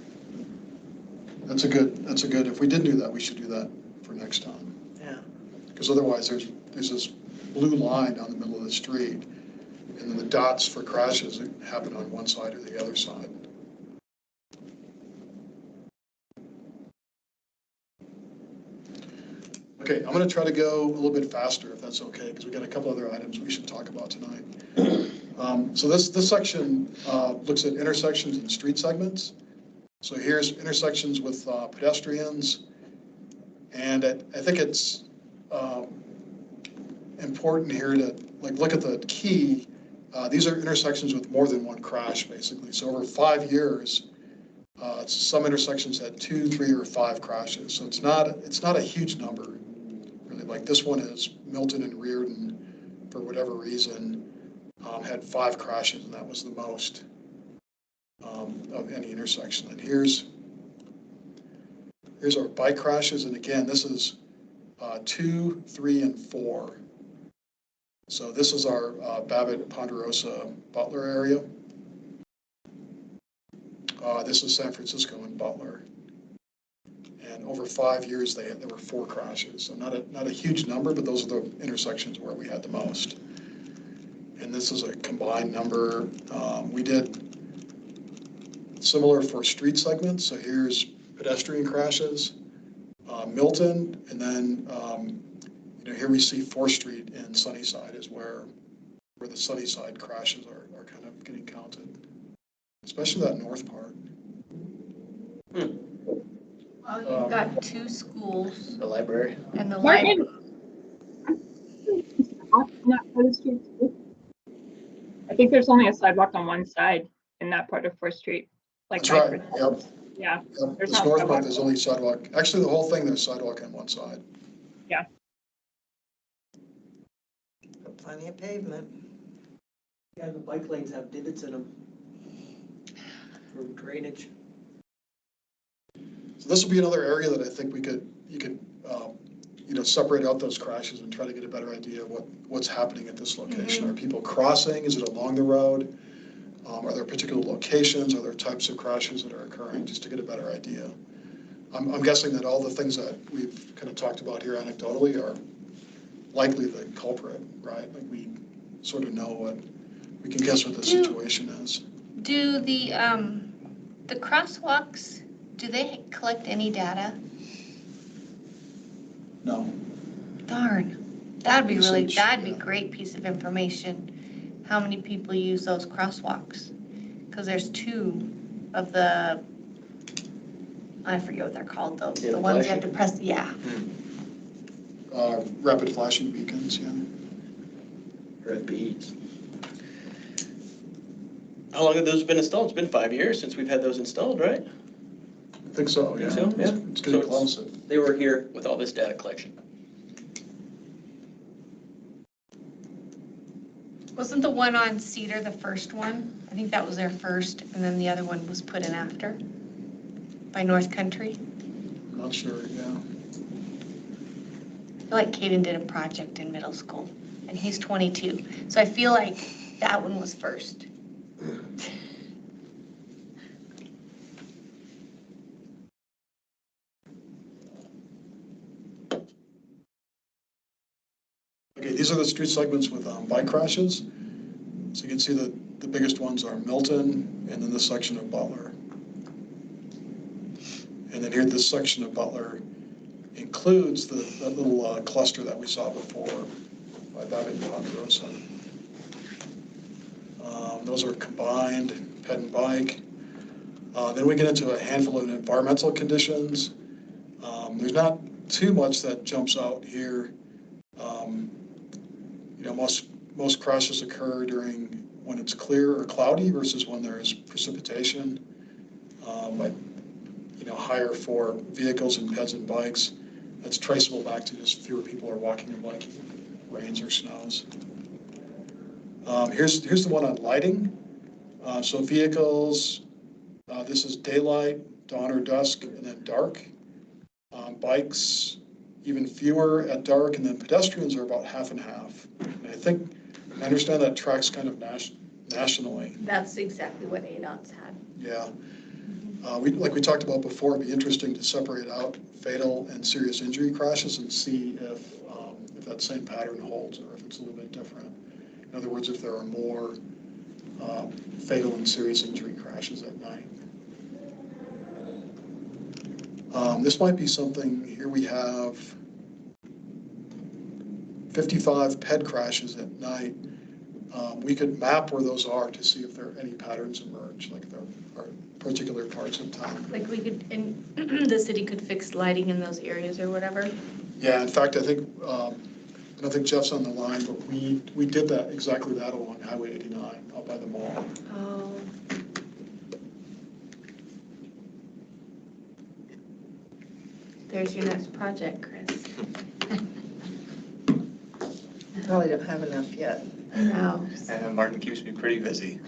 S2: That's a good, if we didn't do that, we should do that for next time.
S1: Yeah.
S2: Because otherwise there's this blue line down the middle of the street, and then the dots for crashes happen on one side or the other side. Okay, I'm going to try to go a little bit faster if that's okay, because we got a couple other items we should talk about tonight. So this section looks at intersections and street segments. So here's intersections with pedestrians, and I think it's important here to look at the key. These are intersections with more than one crash, basically. So over 5 years, some intersections had 2, 3, or 5 crashes. So it's not a huge number. Like this one is Milton and Reardon, for whatever reason, had 5 crashes, and that was the most of any intersection. And here's our bike crashes, and again, this is 2, 3, and 4. So this is our Babbitt, Ponderosa, Butler area. This is San Francisco and Butler. And over 5 years, there were 4 crashes. So not a huge number, but those are the intersections where we had the most. And this is a combined number. We did similar for street segments. So here's pedestrian crashes, Milton, and then here we see 4th Street and Sunnyside is where the Sunnyside crashes are kind of getting counted, especially that north part.
S5: Well, you've got 2 schools
S6: The library.
S5: and the library.
S10: I think there's only a sidewalk on one side in that part of 4th Street.
S2: That's right. Yep.
S10: Yeah.
S2: Yep.
S10: There's
S2: This
S10: not
S2: north
S10: sidewalk.
S2: part, there's only sidewalk. Actually, the whole thing, there's sidewalk on one side.
S10: Yeah.
S1: Got plenty of pavement.
S8: Yeah, the bike lanes have divots in them for drainage.
S2: So this will be another area that I think you could separate out those crashes and try to get a better idea of what's happening at this location.
S5: Mm-hmm.
S2: Are people crossing? Is it along the road? Are there particular locations? Are there types of crashes that are occurring? Just to get a better idea. I'm guessing that all the things that we've kind of talked about here anecdotally are likely the culprit, right? Like we sort of know we can guess what the situation is.
S11: Do the crosswalks, do they collect any data?
S2: No.
S11: Darn, that'd be
S2: Usage,
S11: a great piece of information. How many people use those crosswalks? Because there's 2 of the, I forget what they're called, though. The ones you have to press, yeah.
S2: Rapid flashing beacons, yeah.
S6: Red beads. How long have those been installed? It's been 5 years since we've had those installed, right?
S2: I think so, yeah.
S6: Think so? Yeah.
S2: It's getting
S6: So
S2: close.
S6: They were here with all this data collection.
S11: Wasn't the one on Cedar the first one? I think that was their first, and then the other one was put in after by North Country.
S2: Not sure, yeah.
S11: I feel like Caden did a project in middle school, and he's 22. So I feel like that one was first.
S2: Okay, these are the street segments with bike crashes. So you can see the biggest ones are Milton, and then this section of Butler. And then here, this section of Butler includes that little cluster that we saw before by Babbitt and Ponderosa. Those are combined, ped and bike. Then we get into a handful of environmental conditions. There's not too much that jumps out here. Most crashes occur during when it's clear or cloudy versus when there is precipitation. Higher for vehicles and peds and bikes. That's traceable back to just fewer people are walking and biking, rains or snows. Here's the one on lighting. So vehicles, this is daylight, dawn or dusk, and then dark. Bikes, even fewer at dark, and then pedestrians are about half and half. And I understand that tracks kind of nationally.
S11: That's exactly what ADOT's had.
S2: Yeah. Like we talked about before, it'd be interesting to separate out fatal and serious injury crashes and see if that same pattern holds or if it's a little bit different. In other words, if there are more fatal and serious injury crashes at night. This might be something, here we have 55 ped crashes at night. We could map where those are to see if there are any patterns emerge, like there are particular parts of town.
S11: Like we could, and the city could fix lighting in those areas or whatever.
S2: Yeah, in fact, I don't think Jeff's on the line, but we did exactly that along Highway 89 out by the mall.
S11: Oh. There's your next project, Chris.
S1: Probably don't have enough yet.
S11: No.
S3: And Martin keeps me pretty busy.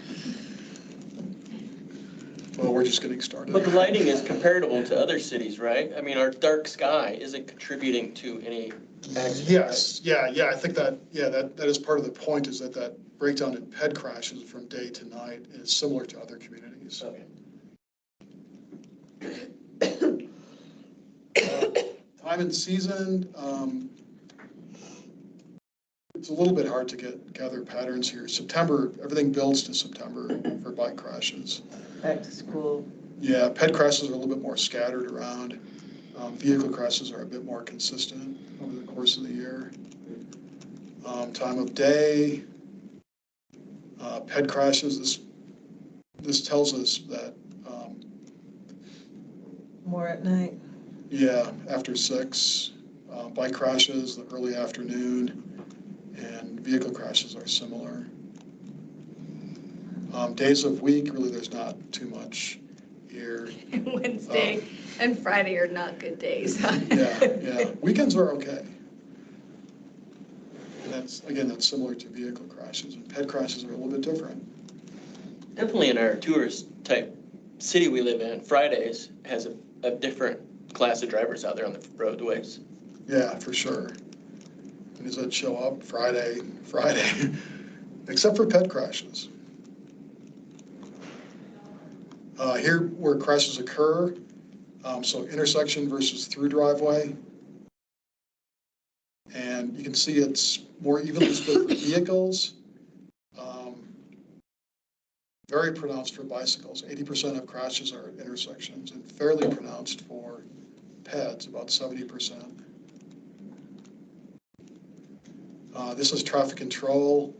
S2: Well, we're just getting started.
S6: But the lighting is comparable to other cities, right? I mean, our dark sky isn't contributing to any accidents.
S2: Yes, yeah, I think that is part of the point, is that breakdown in ped crashes from day to night is similar to other communities.
S6: Okay.
S2: Time and season, it's a little bit hard to gather patterns here. September, everything builds to September for bike crashes.
S1: Back to school.
S2: Yeah, ped crashes are a little bit more scattered around. Vehicle crashes are a bit more consistent over the course of the year. Time of day, ped crashes, this tells us that
S1: More at night.
S2: yeah, after 6, bike crashes, the early afternoon, and vehicle crashes are similar. Days of week, really there's not too much here.
S11: Wednesday and Friday are not good days.
S2: Yeah. Weekends are okay. And that's similar to vehicle crashes. And ped crashes are a little bit different.
S6: Definitely in our tourist type city we live in, Fridays has a different class of drivers out there on the roadways.
S2: Yeah, for sure. When does that show up? Friday, except for ped crashes. Here where crashes occur, so intersection versus through driveway. And you can see it's more evenly split for vehicles. Very pronounced for bicycles. 80% of crashes are at intersections, and fairly pronounced for peds, about 70%. This is traffic control.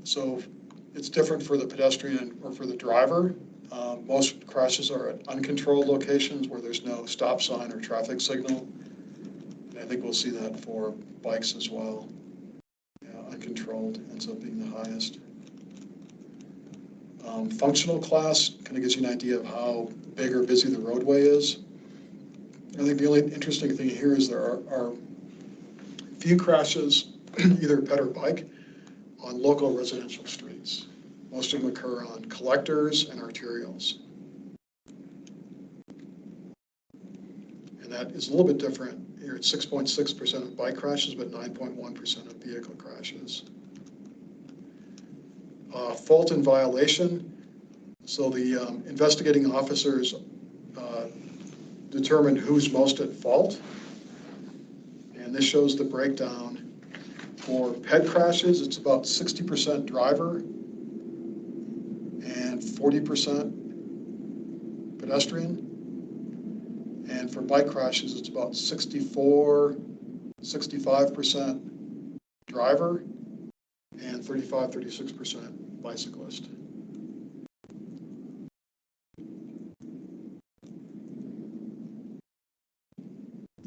S2: So it's different for the pedestrian or for the driver. Most crashes are at uncontrolled locations where there's no stop sign or traffic signal. And I think we'll see that for bikes as well. Yeah, uncontrolled ends up being the highest. Functional class kind of gives you an idea of how big or busy the roadway is. I think the only interesting thing here is there are few crashes, either ped or bike, on local residential streets. Most of them occur on collectors and arterials. And that is a little bit different. Here it's 6.6% of bike crashes, but 9.1% of vehicle crashes. Fault and violation. So the investigating officers determine who's most at fault. And this shows the breakdown. For ped crashes, it's about 60% driver and 40% pedestrian. And for bike crashes, it's about 65% driver and 36% bicyclist.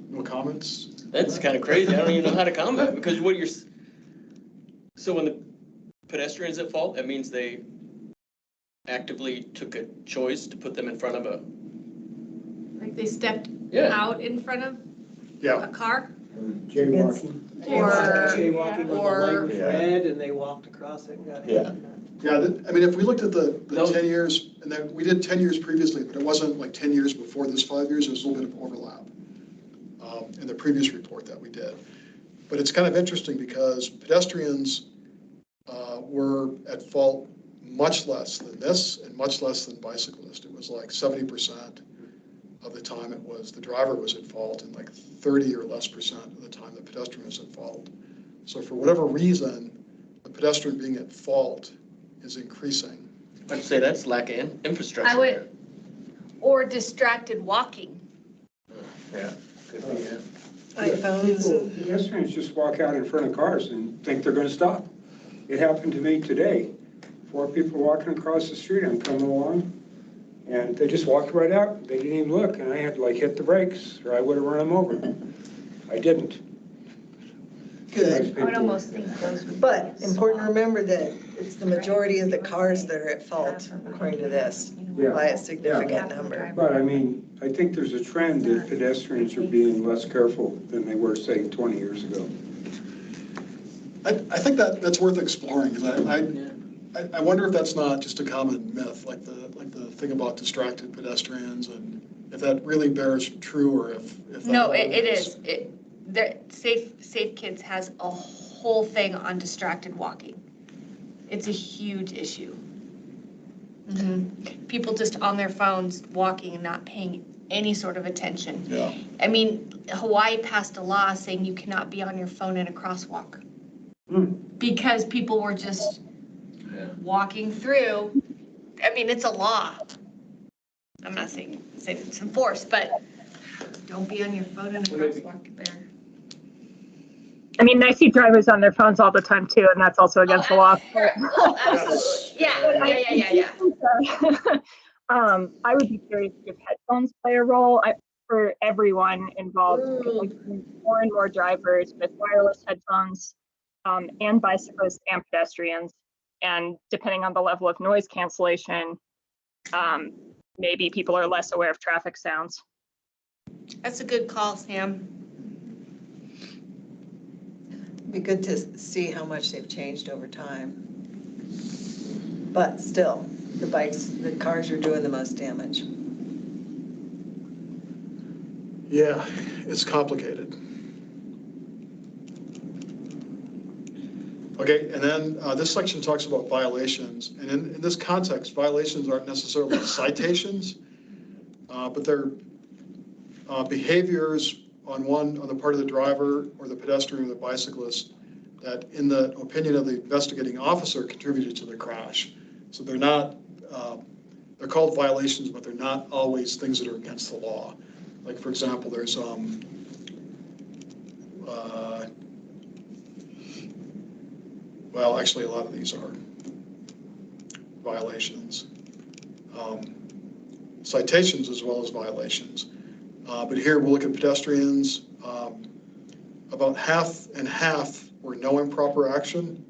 S2: No comments?
S6: That's kind of crazy. I don't even know how to comment because what you're, so when the pedestrian's at fault, that means they actively took a choice to put them in front of a,
S11: Like they stepped
S6: yeah.
S11: out in front of
S2: Yeah.
S11: a car?
S4: Jaywalking.
S11: Or-
S8: Jaywalking when the light was red and they walked across it and got hit.
S3: Yeah.
S2: Yeah, I mean, if we looked at the
S6: No.
S2: 10 years, and then we did 10 years previously, but it wasn't like 10 years before this 5 years, there was a little bit of overlap in the previous report that we did. But it's kind of interesting because pedestrians were at fault much less than this and much less than bicyclists. It was like 70% of the time it was the driver was at fault and like 30 or less percent of the time the pedestrian was at fault. So for whatever reason, the pedestrian being at fault is increasing.
S6: I'd say that's lack of infrastructure.
S11: I would, or distracted walking.
S3: Yeah.
S4: People, pedestrians just walk out in front of cars and think they're gonna stop. It happened to me today. 4 people walking across the street, I'm coming along, and they just walked right out. They didn't even look, and I had to like hit the brakes, or I would have run them over. I didn't.
S1: Good.
S11: I would almost think those would.
S1: But important to remember that it's the majority of the cars that are at fault, according to this,
S4: Yeah.
S1: by a significant number.
S4: But I mean, I think there's a trend that pedestrians are being less careful than they were, say, 20 years ago.
S2: I think that's worth exploring, because I wonder if that's not just a common myth, like the thing about distracted pedestrians, and if that really bears true, or if that
S11: No, it is. Safe Kids has a whole thing on distracted walking. It's a huge issue. People just on their phones walking and not paying any sort of attention.
S2: Yeah.
S11: I mean, Hawaii passed a law saying you cannot be on your phone in a crosswalk. Because people were just walking through. I mean, it's a law. I'm not saying it's enforced, but don't be on your phone in a crosswalk there.
S10: I mean, I see drivers on their phones all the time too, and that's also against the law.
S11: Oh, absolutely. Yeah.
S10: I would be curious if headphones play a role for everyone involved. Like, more and more drivers with wireless headphones, and bicyclists and pedestrians. And depending on the level of noise cancellation, maybe people are less aware of traffic sounds.
S11: That's a good call, Sam.
S1: It'd be good to see how much they've changed over time. But still, the cars are doing the most damage.
S2: Yeah, it's complicated. Okay, and then this section talks about violations, and in this context, violations aren't necessarily citations, but they're behaviors on the part of the driver or the pedestrian or the bicyclist that, in the opinion of the investigating officer, contributed to the crash. So they're not, they're called violations, but they're not always things that are against the law. Like, for example, there's well, actually, a lot of these are violations. Citations as well as violations. But here we'll look at pedestrians. About half and half were no improper action,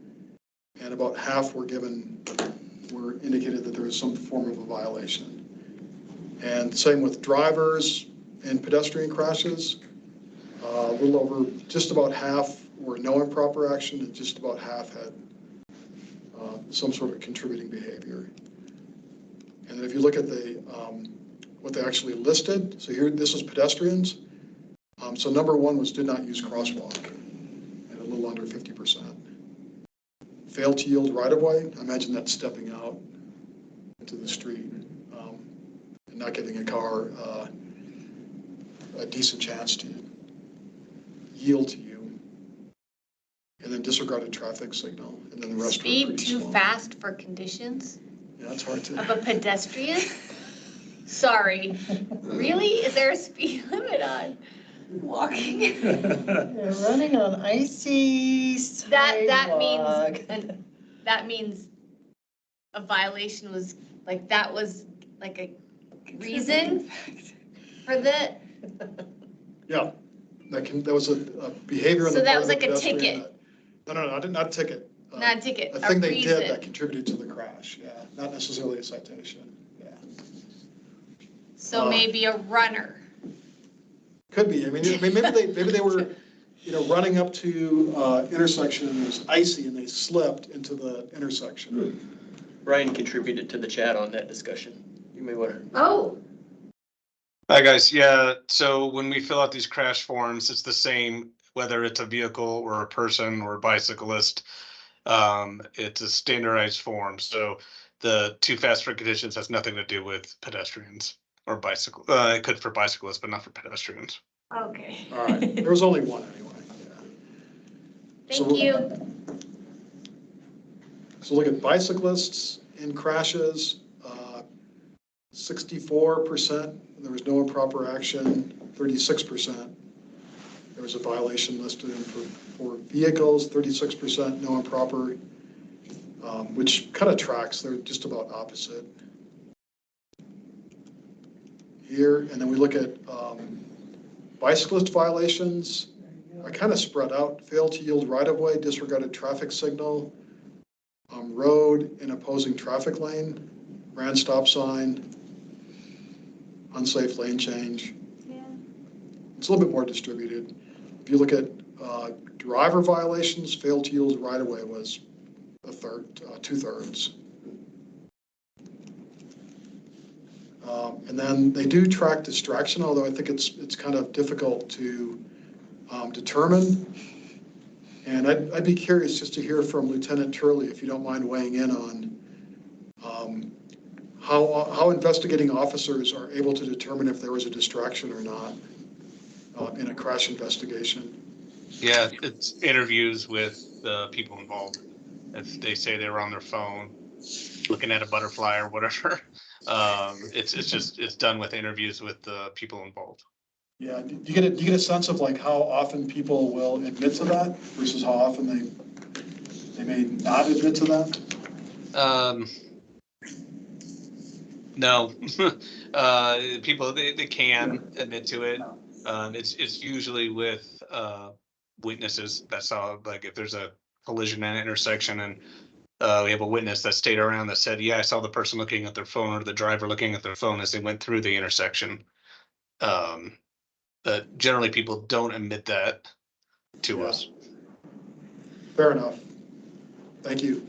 S2: and about half were indicated that there was some form of a violation. And same with drivers and pedestrian crashes. A little over, just about half were no improper action, and just about half had some sort of contributing behavior. And then if you look at what they actually listed, so here, this is pedestrians. So number 1 was did not use crosswalk, and a little under 50%. Failed to yield right-of-way. I imagine that's stepping out into the street and not giving a car a decent chance to yield to you. And then disregarded traffic signal, and then the rest
S11: Speed
S2: were pretty
S11: too
S2: small.
S11: fast for conditions
S2: Yeah, it's hard to.
S11: of a pedestrian? Sorry. Really? Is there a speed limit on walking?
S1: Yeah, running on icy
S11: That means,
S1: sidewalk.
S11: that means a violation was, like, that was like a reason for the,
S2: Yeah, that was a behavior on
S11: So
S2: the
S11: that
S2: part
S11: was
S2: of the
S11: like a
S2: pedestrian.
S11: ticket.
S2: Not a ticket.
S11: not a ticket,
S2: A
S11: a
S2: thing they did that
S11: reason.
S2: contributed to the crash, yeah, not necessarily a citation, yeah.
S11: So maybe a runner.
S2: Could be, I mean, maybe they were, running up to intersection and it was icy and they slipped into the intersection.
S6: Ryan contributed to the chat on that discussion. You may want to.
S11: Oh,
S7: Hi, guys. Yeah, so when we fill out these crash forms, it's the same, whether it's a vehicle or a person or a bicyclist. It's a standardized form, so the too fast for conditions has nothing to do with pedestrians or bicycle. It could for bicyclists, but not for pedestrians.
S11: okay.
S2: All right, there was only one anyway, yeah.
S11: Thank you.
S2: So look at bicyclists in crashes, 64%, there was no improper action, 36%. There was a violation listed for vehicles, 36% no improper, which kind of tracks, they're just about opposite. Here, and then we look at bicyclist violations, I kind of spread out, failed to yield right-of-way, disregarded traffic signal, road in opposing traffic lane, ran stop sign, unsafe lane change.
S11: Yeah.
S2: It's a little bit more distributed. If you look at driver violations, failed to yield right-of-way was a third, 2/3. And then they do track distraction, although I think it's kind of difficult to determine. And I'd be curious just to hear from Lieutenant Turley, if you don't mind weighing in on how investigating officers are able to determine if there was a distraction or not in a crash investigation.
S7: Yeah, it's interviews with the people involved. If they say they were on their phone, looking at a butterfly or whatever, it's done with interviews with the people involved.
S2: Yeah, do you get a sense of like how often people will admit to that versus how often they may not admit to that?
S7: No, people, they can admit to it. It's usually with witnesses that saw, like, if there's a collision at an intersection and we have a witness that stayed around that said, yeah, I saw the person looking at their phone or the driver looking at their phone as they went through the intersection. Generally, people don't admit that to us.
S2: Fair enough. Thank you.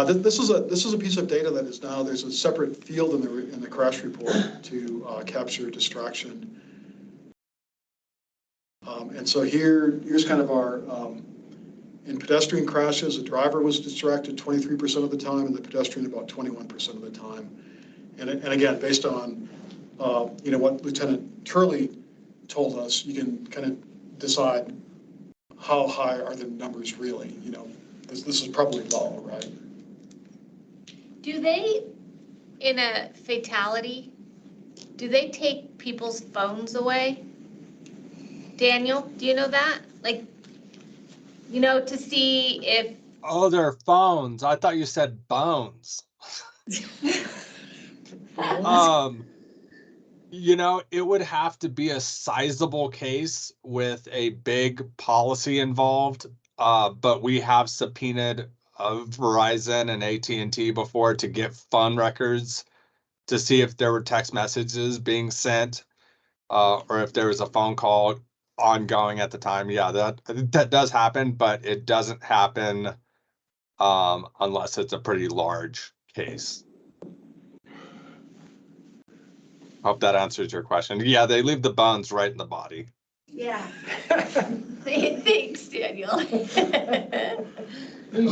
S2: This is a piece of data that is now, there's a separate field in the crash report to capture distraction. And so here's kind of our, in pedestrian crashes, the driver was distracted 23% of the time and the pedestrian about 21% of the time. And again, based on what Lieutenant Turley told us, you can kind of decide how high are the numbers really. This is probably low, right?
S11: Do they, in a fatality, do they take people's phones away? Daniel, do you know that? Like, to see if,
S7: Oh, their phones. I thought you said bones. It would have to be a sizable case with a big policy involved. But we have subpoenaed Verizon and AT&T before to get phone records to see if there were text messages being sent, or if there was a phone call ongoing at the time. Yeah, that does happen, but it doesn't happen unless it's a pretty large case. Hope that answers your question. Yeah, they leave the bones right in the body.
S11: yeah. Thanks, Daniel.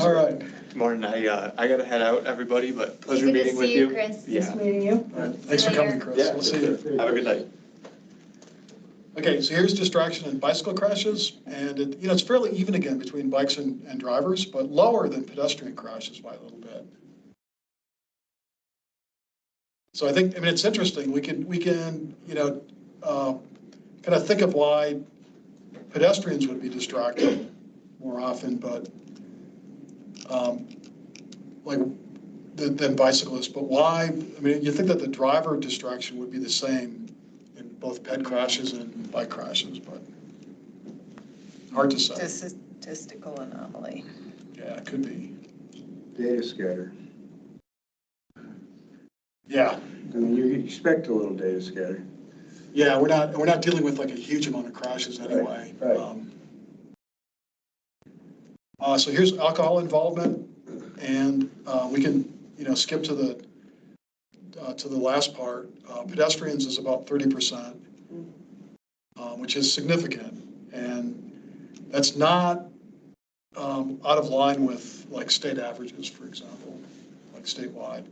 S2: All right.
S3: Martin, I gotta head out, everybody, but pleasure
S11: Good to
S3: meeting with
S11: see
S3: you.
S11: you, Chris.
S3: Yeah.
S1: Meeting you.
S2: All right. Thanks for coming, Chris.
S3: Yeah,
S2: We'll see you.
S3: have a good night.
S2: Okay, so here's distraction in bicycle crashes, and it's fairly even again between bikes and drivers, but lower than pedestrian crashes by a little bit. So I think, I mean, it's interesting. We can, kind of think of why pedestrians would be distracted more often, but than bicyclists. But why? I mean, you think that the driver distraction would be the same in both ped crashes and bike crashes, but hard to say.
S1: Just a statistical anomaly.
S2: Yeah, it could be.
S4: Data scatter.
S2: Yeah,
S4: I mean, you expect a little data scatter.
S2: yeah, we're not dealing with like a huge amount of crashes anyway.
S4: Right.
S2: So here's alcohol involvement, and we can, skip to the last part. Pedestrians is about 30%, which is significant, and that's not out of line with like state averages, for example, like statewide.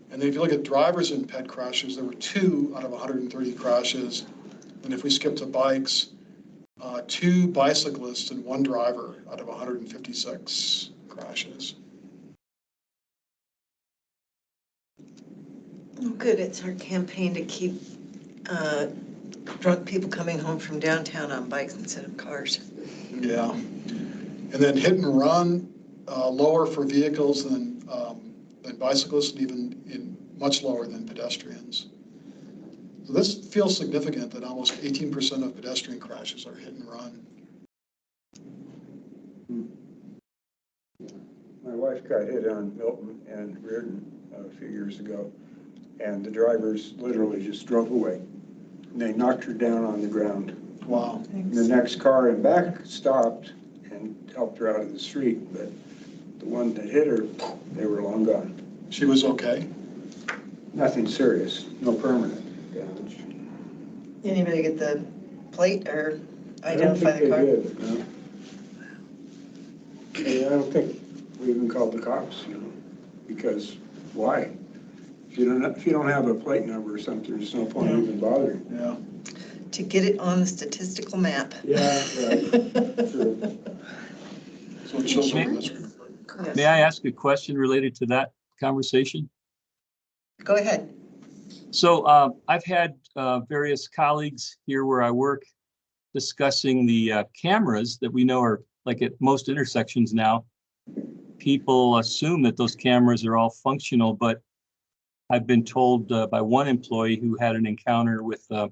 S2: And then if you look at drivers in ped crashes, there were 2 out of 130 crashes. And if we skip to bikes, 2 bicyclists and 1 driver out of 156 crashes.
S1: Oh, good, it's our campaign to keep drunk people coming home from downtown on bikes instead of cars.
S2: Yeah. And then hit and run, lower for vehicles than bicyclists, and even much lower than pedestrians. So this feels significant that almost 18% of pedestrian crashes are hit and run.
S4: My wife got hit on Milton and Reardon a few years ago, and the drivers literally just drove away. And they knocked her down on the ground.
S2: Wow.
S4: And the next car in back stopped and helped her out of the street, but the one that hit her, they were long gone.
S2: She was okay?
S4: Nothing serious, no permanent damage.
S1: Anybody get the plate or identify the car?
S4: I don't think they did, no. I don't think we even called the cops, because why? If you don't have a plate number or something, there's no point even bothering.
S2: Yeah.
S1: To get it on the statistical map.
S4: Yeah, right. True.
S2: So it shows on this.
S9: May I ask a question related to that conversation?
S1: Go ahead.
S9: So I've had various colleagues here where I work discussing the cameras that we know are like at most intersections now. People assume that those cameras are all functional, but I've been told by one employee who had an encounter with a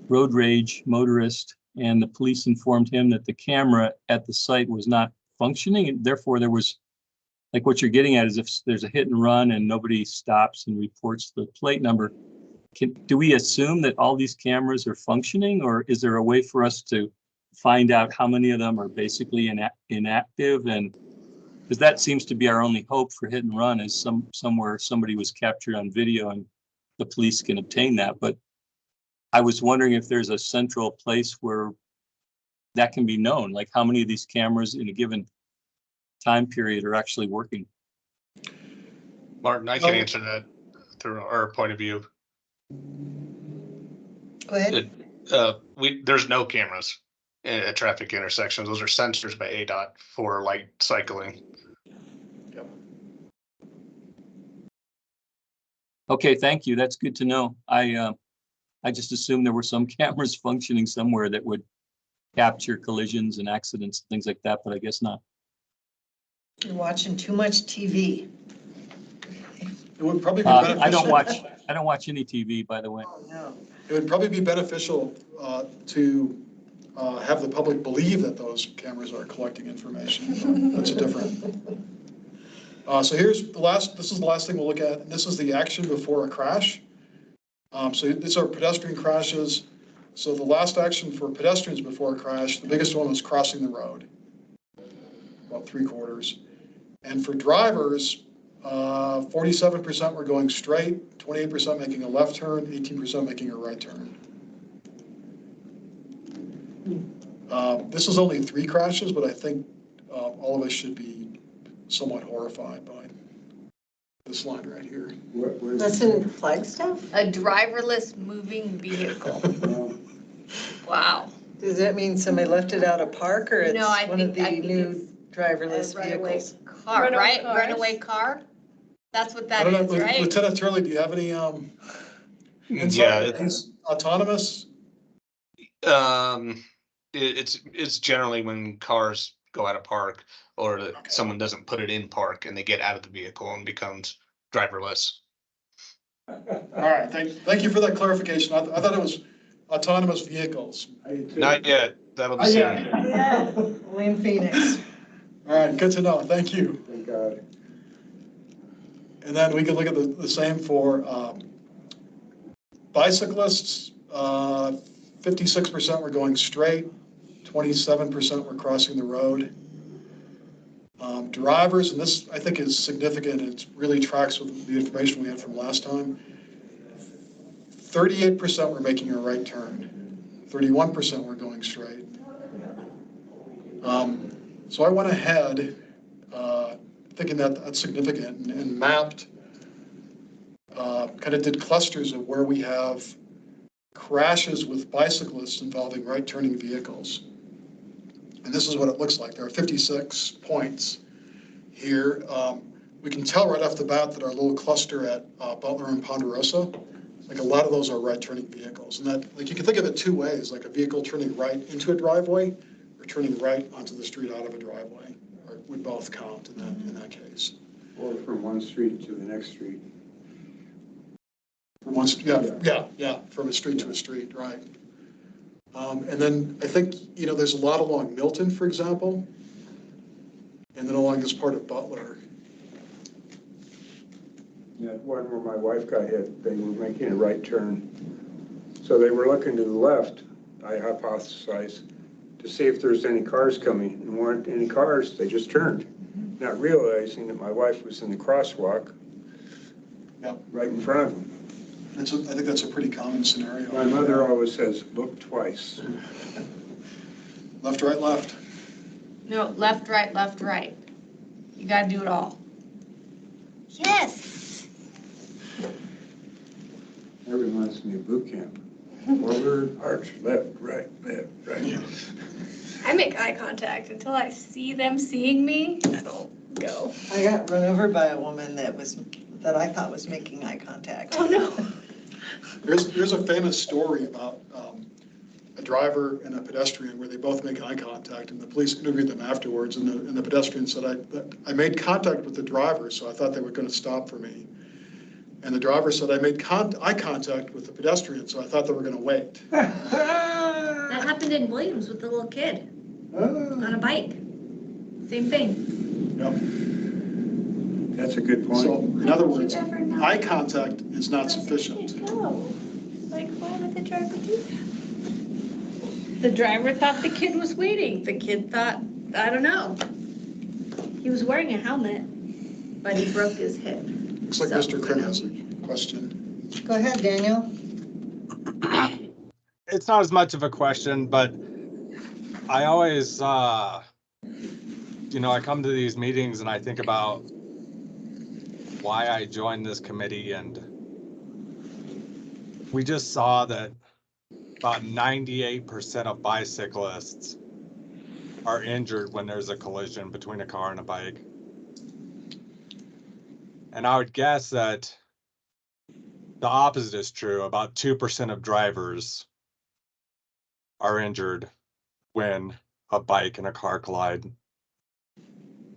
S9: road rage motorist, and the police informed him that the camera at the site was not functioning, and therefore there was, like what you're getting at is if there's a hit and run and nobody stops and reports the plate number, do we assume that all these cameras are functioning, or is there a way for us to find out how many of them are basically inactive? And because that seems to be our only hope for hit and run, is somewhere somebody was captured on video and the police can obtain that. But I was wondering if there's a central place where that can be known, like how many of these cameras in a given time period are actually working.
S12: Martin, I can answer that through our point of view.
S1: Go ahead.
S12: There's no cameras at traffic intersections. Those are sensors by ADOT for light cycling.
S2: Yep.
S9: Okay, thank you. That's good to know. I just assumed there were some cameras functioning somewhere that would capture collisions and accidents, things like that, but I guess not.
S1: You're watching too much TV.
S2: It would probably be beneficial.
S9: I don't watch any TV, by the way.
S1: Oh, no.
S2: It would probably be beneficial to have the public believe that those cameras are collecting information. That's a different. So this is the last thing we'll look at. And this is the action before a crash. So these are pedestrian crashes. So the last action for pedestrians before a crash, the biggest one was crossing the road, about 3/4. And for drivers, 47% were going straight, 28% making a left turn, 18% making a right turn. This is only 3 crashes, but I think all of us should be somewhat horrified by this line right here.
S1: That's in Flagstaff?
S11: A driverless moving vehicle. Wow.
S1: Does that mean somebody left it out of park, or it's
S11: No, I
S1: one of
S11: think
S1: the new driverless
S11: A runaway
S1: vehicles?
S11: car,
S5: Runaway
S11: right?
S5: cars.
S11: Runaway car? That's what
S2: I
S11: that
S2: don't know,
S11: is, right?
S2: Lieutenant Turley, do you have any,
S12: Yeah,
S2: insight? He's autonomous?
S12: it's generally when cars go out of park or that someone doesn't put it in park and they get out of the vehicle and becomes driverless.
S2: All right, thank you for that clarification. I thought it was autonomous vehicles.
S12: Not yet. That'll be soon.
S1: Yeah, Wayne Phoenix.
S2: All right, good to know. Thank you.
S4: Thank God.
S2: And then we can look at the same for bicyclists. 56% were going straight, 27% were crossing the road. Drivers, and this I think is significant, it really tracks with the information we had from last time. 38% were making a right turn, 31% were going straight. So I went ahead, thinking that that's significant, and mapped, kind of did clusters of where we have crashes with bicyclists involving right-turning vehicles. And this is what it looks like. There are 56 points here. We can tell right off the bat that our little cluster at Butler and Ponderosa, like a lot of those are right-turning vehicles. And that, like, you can think of it two ways, like a vehicle turning right into a driveway or turning right onto the street out of a driveway, or would both count in that case.
S4: Or from one street to the next street.
S2: From one, yeah, from a street to a street, right. And then I think, there's a lot along Milton, for example, and then along this part of Butler.
S4: Yeah, one where my wife got hit, they were making a right turn. So they were looking to the left, I hypothesized, to see if there's any cars coming. And weren't any cars, they just turned, not realizing that my wife was in the crosswalk right in front of them.
S2: I think that's a pretty common scenario.
S4: My mother always says, look twice.
S2: Left, right, left.
S11: No, left, right, left, right. You gotta do it all. Yes.
S4: That reminds me of boot camp. Forward, arch, left, right, right.
S11: I make eye contact until I see them seeing me. I don't go.
S1: I got run over by a woman that I thought was making eye contact.
S11: Oh, no.
S2: There's a famous story about a driver and a pedestrian where they both make eye contact, and the police interviewed them afterwards, and the pedestrian said, I made contact with the driver, so I thought they were going to stop for me. And the driver said, I made eye contact with the pedestrian, so I thought they were going to wait.
S5: That happened in Williams with the little kid on a bike. Same thing.
S2: Yep.
S4: That's a good point.
S2: So, in other words, eye contact is not sufficient.
S11: Like, why would the driver do that? The driver thought the kid was waiting. The kid thought, I don't know. He was wearing a helmet, but he broke his hip.
S2: Looks like Mr. Krim has a question.
S1: Go ahead, Daniel.
S7: It's not as much of a question, but I always, I come to these meetings and I think about why I joined this committee, and we just saw that about 98% of bicyclists are injured when there's a collision between a car and a bike. And I would guess that the opposite is true. About 2% of drivers are injured when a bike and a car collide.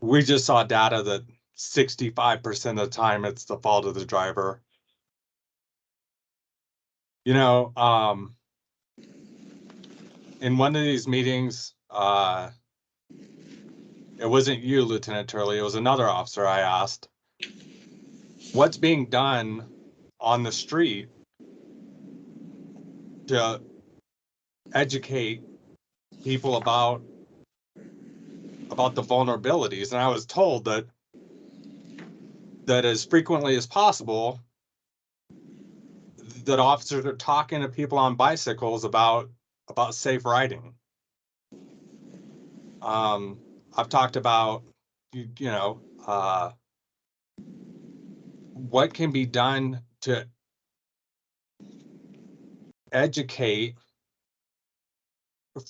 S7: We just saw data that 65% of the time it's the fault of the driver. In one of these meetings, it wasn't you, Lieutenant Turley, it was another officer I asked, what's being done on the street to educate people about the vulnerabilities? And I was told that as frequently as possible, that officers are talking to people on bicycles about safe riding. I've talked about, what can be done to educate,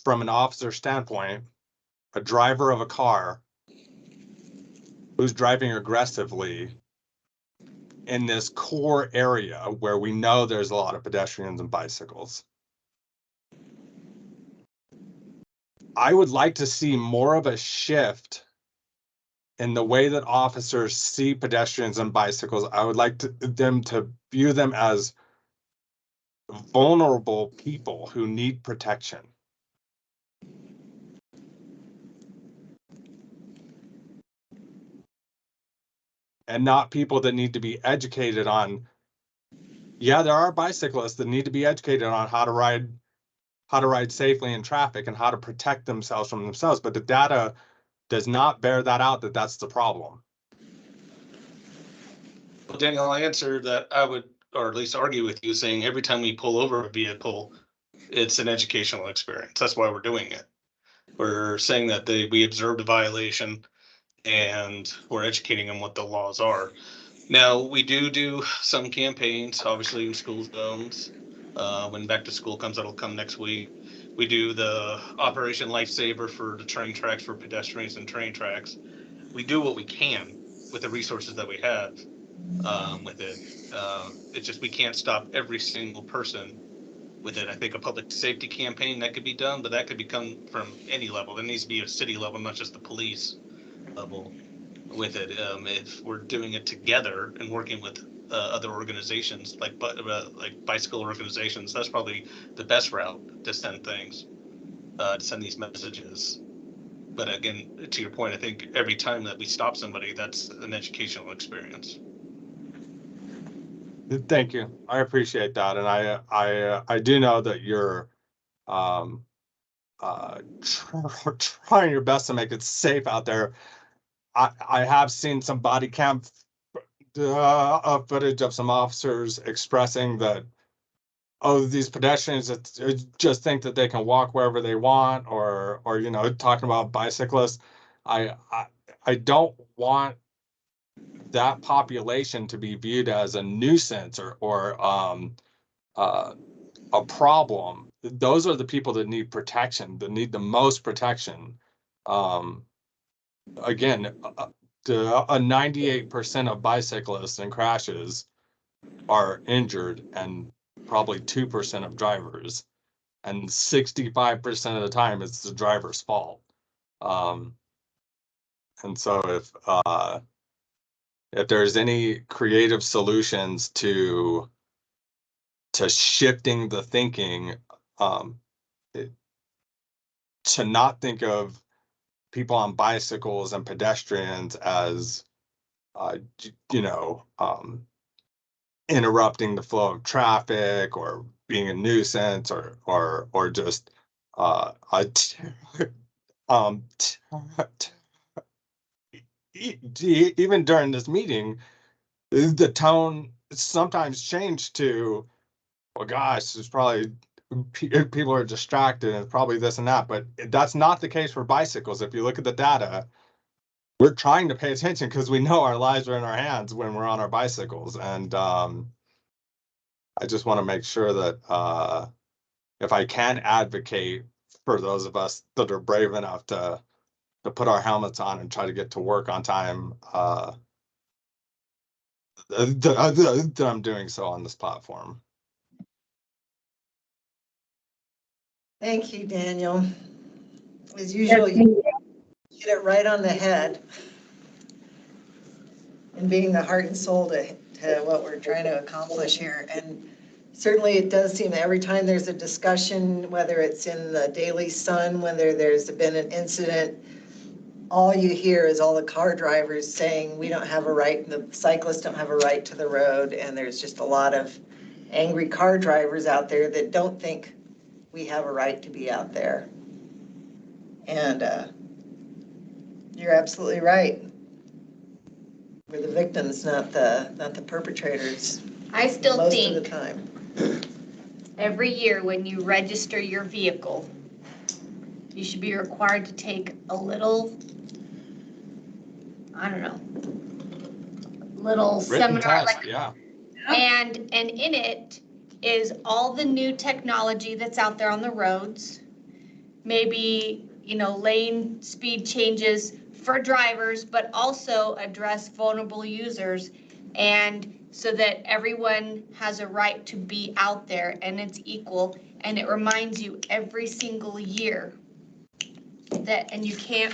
S7: from an officer standpoint, a driver of a car who's driving aggressively in this core area where we know there's a lot of pedestrians and bicycles. I would like to see more of a shift in the way that officers see pedestrians and bicycles. I would like them to view them as vulnerable people who need protection. And not people that need to be educated on, yeah, there are bicyclists that need to be educated on how to ride safely in traffic and how to protect themselves from themselves. But the data does not bear that out, that that's the problem.
S12: Well, Daniel, I answered that I would, or at least argue with you, saying every time we pull over a vehicle, it's an educational experience. That's why we're doing it. We're saying that we observed a violation and we're educating them what the laws are. Now, we do some campaigns, obviously in school zones. When back to school comes, that'll come next week. We do the Operation Lifesaver for the train tracks for pedestrians and train tracks. We do what we can with the resources that we have with it. It's just we can't stop every single person with it. I think a public safety campaign that could be done, but that could become from any level. There needs to be a city level, not just the police level with it. If we're doing it together and working with other organizations like bicycle organizations, that's probably the best route to send things, to send these messages. But again, to your point, I think every time that we stop somebody, that's an educational experience.
S7: Thank you. I appreciate that. And I do know that you're trying your best to make it safe out there. I have seen some body cam footage of some officers expressing that, oh, these pedestrians just think that they can walk wherever they want, or talking about bicyclists. I don't want that population to be viewed as a nuisance or a problem. Those are the people that need protection, that need the most protection. Again, a 98% of bicyclists and crashes are injured, and probably 2% of drivers, and 65% of the time it's the driver's fault. And so if there's any creative solutions to shifting the thinking, to not think of people on bicycles and pedestrians as interrupting the flow of traffic or being a nuisance or just even during this meeting, the tone sometimes changed to, well, gosh, it's probably people are distracted and probably this and that, but that's not the case for bicycles. If you look at the data, we're trying to pay attention because we know our lives are in our hands when we're on our bicycles. And I just want to make sure that if I can advocate for those of us that are brave enough to put our helmets on and try to get to work on time, that I'm doing so on this platform.
S1: Thank you, Daniel. As usual, you hit it right on the head. And being the heart and soul to what we're trying to accomplish here. And certainly it does seem every time there's a discussion, whether it's in the Daily Sun, whether there's been an incident, all you hear is all the car drivers saying we don't have a right, the cyclists don't have a right to the road. And there's just a lot of angry car drivers out there that don't think we have a right to be out there. And you're absolutely right. We're the victims, not the perpetrators.
S11: I still
S1: most
S11: think
S1: of the time.
S11: Every year when you register your vehicle, you should be required to take a little, I don't know, little
S7: Written
S11: seminar.
S7: test, yeah.
S11: And in it is all the new technology that's out there on the roads. Maybe, lane speed changes
S5: for drivers, but also address vulnerable users, and so that everyone has a right to be out there and it's equal. And it reminds you every single year that, and you can't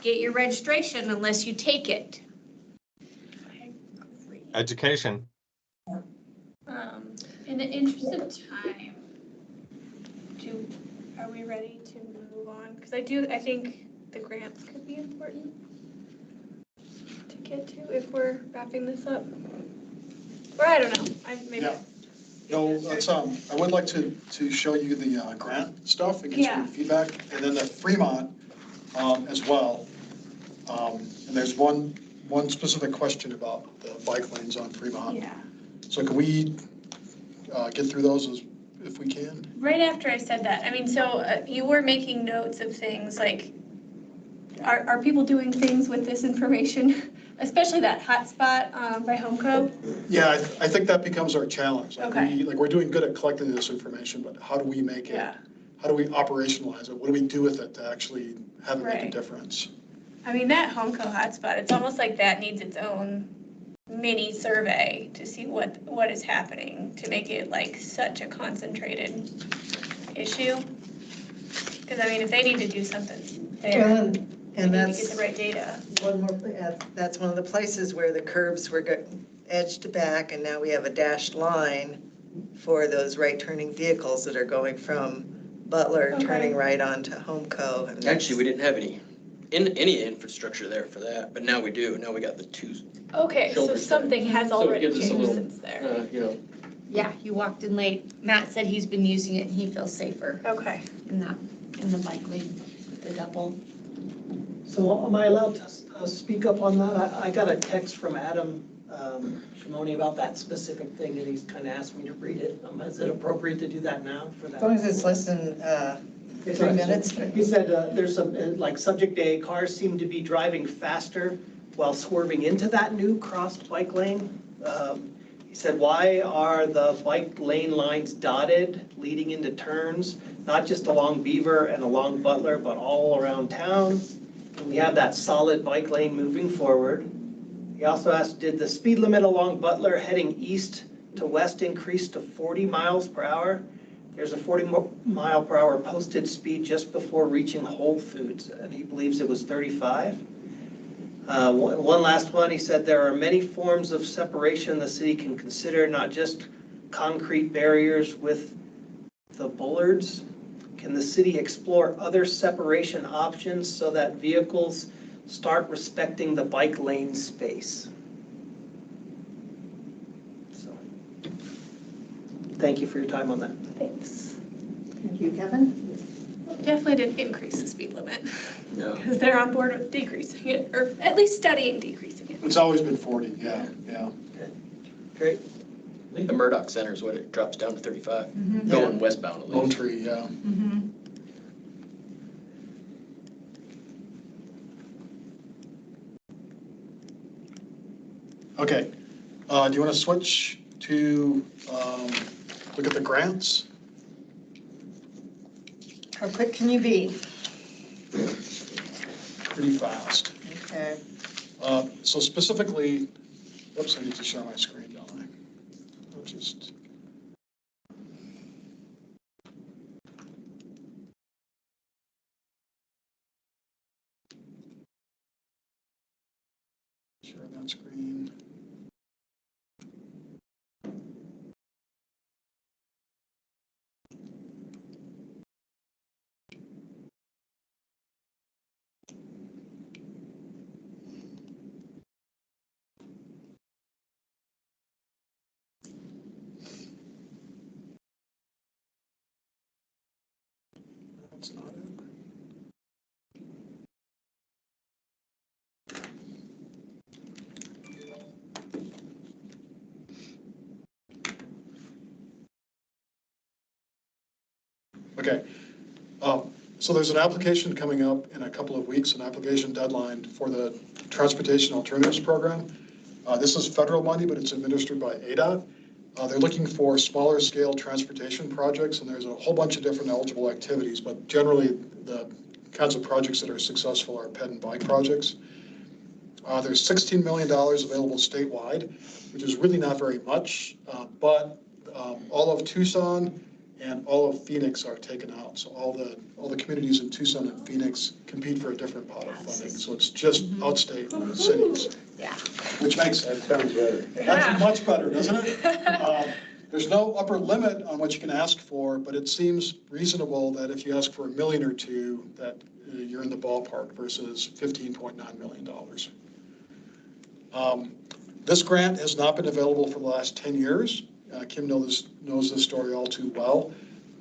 S5: get your registration unless you take it.
S7: Education.
S11: In the interest of time, are we ready to move on? Because I think the grants could be important to get to if we're wrapping this up. Or I don't know, maybe.
S2: Yeah. No, let's, I would like to show you the grant stuff and get some feedback, and then the Fremont as well. And there's one specific question about the bike lanes on Fremont.
S11: Yeah.
S2: So can we get through those if we can?
S11: Right after I said that, I mean, so you were making notes of things like, are people doing things with this information? Especially that hotspot by Homeco?
S2: Yeah, I think that becomes our challenge. Like
S11: Okay.
S2: we're doing good at collecting this information, but how do we make it?
S11: Yeah.
S2: How do we operationalize it? What do we do with it to actually have it make a
S11: Right.
S2: difference?
S11: I mean, that Homeco hotspot, it's almost like that needs its own mini survey to see what is happening, to make it like such a concentrated issue. Because I mean, if they need to do something there,
S1: Well,
S11: they
S1: and
S11: need to
S1: that's
S11: get the right data.
S1: one more, that's one of the places where the curbs were edged back, and now we have a dashed line for those right-turning vehicles that are going from Butler,
S11: Okay.
S1: turning right onto Homeco. And
S6: Actually, we didn't have any infrastructure there for that, but now we do. Now we got the two,
S11: Okay, so
S6: Shoulders
S11: something has
S6: So it
S11: already
S6: gives us a
S11: changed
S6: little-
S11: since there.
S6: you know,
S5: Yeah, you walked in late. Matt said he's been using it and he feels safer
S11: Okay.
S5: in the bike lane with the double.
S8: So am I allowed to speak up on that? I got a text from Adam Shimoni about that specific thing, and he's kind of asked me to read it. Is it appropriate to do that now for that?
S1: As long as it's less than 3 minutes.
S8: He said there's some, like subject A, cars seem to be driving faster while swerving into that new crossed bike lane. He said, why are the bike lane lines dotted leading into turns, not just along Beaver and along Butler, but all around town? And we have that solid bike lane moving forward. He also asked, did the speed limit along Butler heading east to west increase to 40 miles per hour? There's a 40-mile-per-hour posted speed just before reaching Whole Foods, and he believes it was 35. One last one, he said, there are many forms of separation the city can consider, not just concrete barriers with the bollards. Can the city explore other separation options so that vehicles start respecting the bike lane space? So, thank you for your time on that.
S11: Thanks.
S1: Thank you, Kevin.
S11: Definitely didn't increase the speed limit,
S6: no.
S11: because they're on board with decreasing it, or at least studying decreasing it.
S2: It's always been 40, yeah.
S8: Great.
S6: I think the Murdoch Center is what it drops down to 35, going westbound at
S2: Lone
S6: least.
S2: Tree, yeah. Okay, do you want to switch to look at the grants?
S1: How quick can you be?
S2: Pretty fast.
S1: Okay.
S2: So specifically, oops, I need to share my screen, don't I? I'll just. Share that screen. That's not it. Okay, so there's an application coming up in a couple of weeks, an application deadline for the Transportation Alternatives Program. This is federal money, but it's administered by ADOT. They're looking for smaller scale transportation projects, and there's a whole bunch of different eligible activities, but generally the kinds of projects that are successful are ped and bike projects. There's $16 million available statewide, which is really not very much, but all of Tucson and all of Phoenix are taken out. So all the communities in Tucson and Phoenix compete for a different pot of funding. So it's just outstate cities.
S11: Yeah.
S2: Which makes,
S4: That sounds better.
S2: that's much better, doesn't it? There's no upper limit on what you can ask for, but it seems reasonable that if you ask for $1 million or $2 million, that you're in the ballpark versus $15.9 million. This grant has not been available for the last 10 years. Kim knows this story all too well.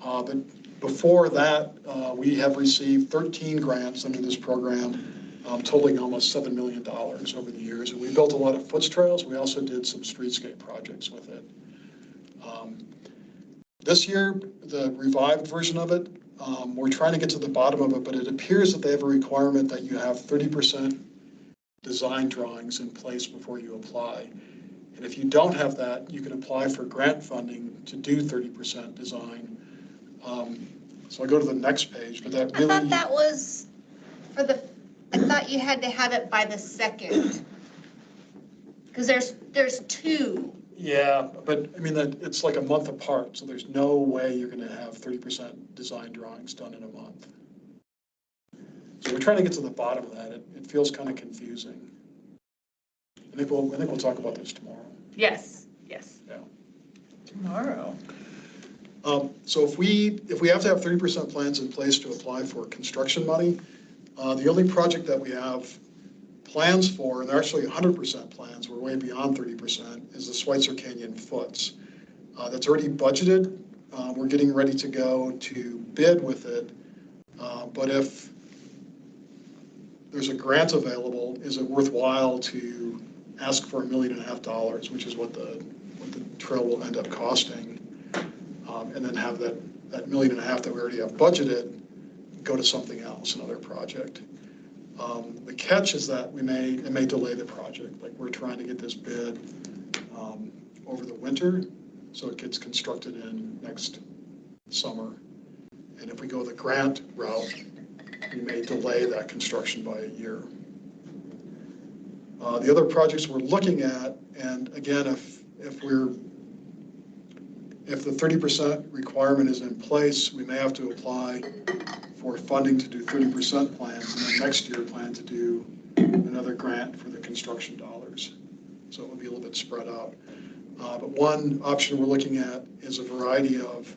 S2: But before that, we have received 13 grants under this program, totaling almost $7 million over the years. And we built a lot of foot trails. We also did some streetscape projects with it. This year, the revived version of it, we're trying to get to the bottom of it, but it appears that they have a requirement that you have 30% design drawings in place before you apply. And if you don't have that, you can apply for grant funding to do 30% design. So I'll go to the next page, but that really.
S11: I thought that was for I thought you had to have it by the 2nd. Because there's 2.
S2: Yeah, but I mean, it's like a month apart, so there's no way you're gonna have 30% design drawings done in a month. So we're trying to get to the bottom of that. It feels kind of confusing. I think we'll talk about this tomorrow.
S11: Yes, yes.
S2: Yeah.
S1: Tomorrow.
S2: So if we have to have 30% plans in place to apply for construction money, the only project that we have plans for, and they're actually 100% plans, we're way beyond 30%, is the Schweitzer Canyon Foots. That's already budgeted. We're getting ready to go to bid with it. But if there's a grant available, is it worthwhile to ask for $1.5 million, which is what the trail will end up costing, and then have that $1.5 million that we already have budgeted go to something else, another project. The catch is that it may delay the project. Like, we're trying to get this bid over the winter, so it gets constructed in next summer. And if we go the grant route, we may delay that construction by a year. The other projects we're looking at, and again, if the 30% requirement is in place, we may have to apply for funding to do 30% plans, and then next year plan to do another grant for the construction dollars. So it will be a little bit spread out. But one option we're looking at is a variety of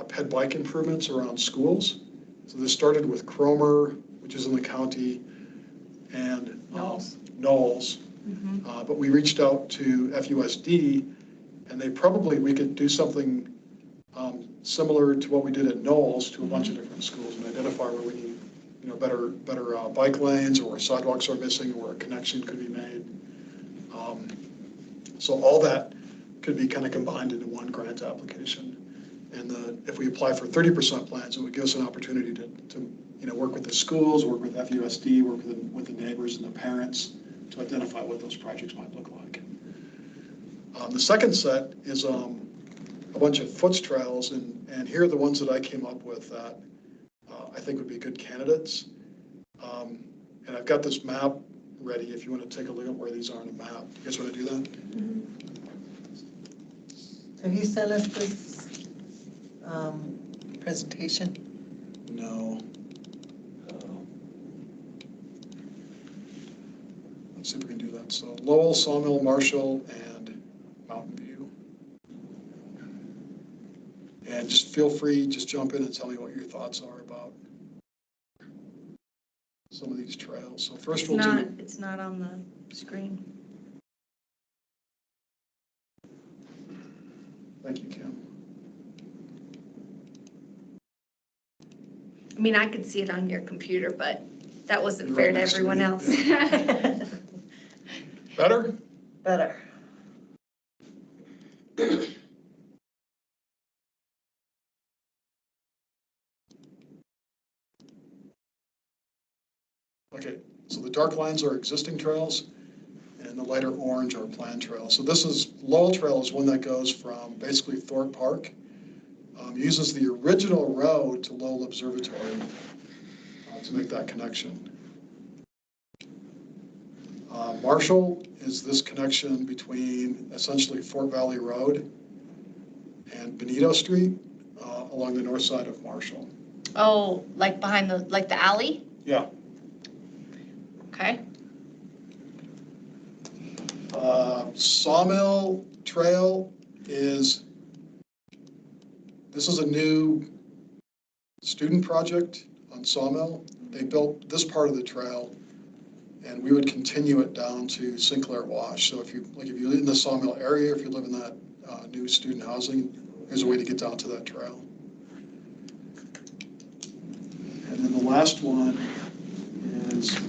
S2: ped bike improvements around schools. So this started with Cromer, which is in the county, and Knowles. But we reached out to FUSD, and we could do something similar to what we did at Knowles to a bunch of different schools and identify where we need, better bike lanes, or where sidewalks are missing, or where a connection could be made. So all that could be kind of combined into one grant application. And if we apply for 30% plans, it would give us an opportunity to work with the schools, work with FUSD, work with the neighbors and the parents to identify what those projects might look like. The second set is a bunch of foot trails, and here are the ones that I came up with that I think would be good candidates. And I've got this map ready if you want to take a look at where these are on the map. You guys want to do that?
S1: Mm-hmm. Have you sent us this presentation?
S2: No. Let's see if we can do that. So Lowell, Sawmill, Marshall, and Mountain View. And just feel free, just jump in and tell me what your thoughts are about some of these trails. So first
S5: It's not on the screen.
S2: Thank you, Kim.
S11: I mean, I could see it on your computer, but that wasn't
S2: You're
S11: fair
S2: right
S11: to
S2: next to
S11: everyone
S2: me.
S11: else.
S2: Better?
S1: Better.
S2: Okay, so the dark lines are existing trails, and the lighter orange are planned trails. So Lowell Trail is one that goes from basically Thorpe Park, uses the original road to Lowell Observatory. to make that connection. Marshall is this connection between essentially Fort Valley Road and Benito Street along the north side of Marshall.
S11: Oh, like behind the alley?
S2: Yeah.
S11: Okay.
S2: Sawmill Trail this is a new student project on Sawmill. They built this part of the trail, and we would continue it down to Sinclair Wash. So if you live in the Sawmill area, if you live in that new student housing, there's a way to get down to that trail. And then the last one is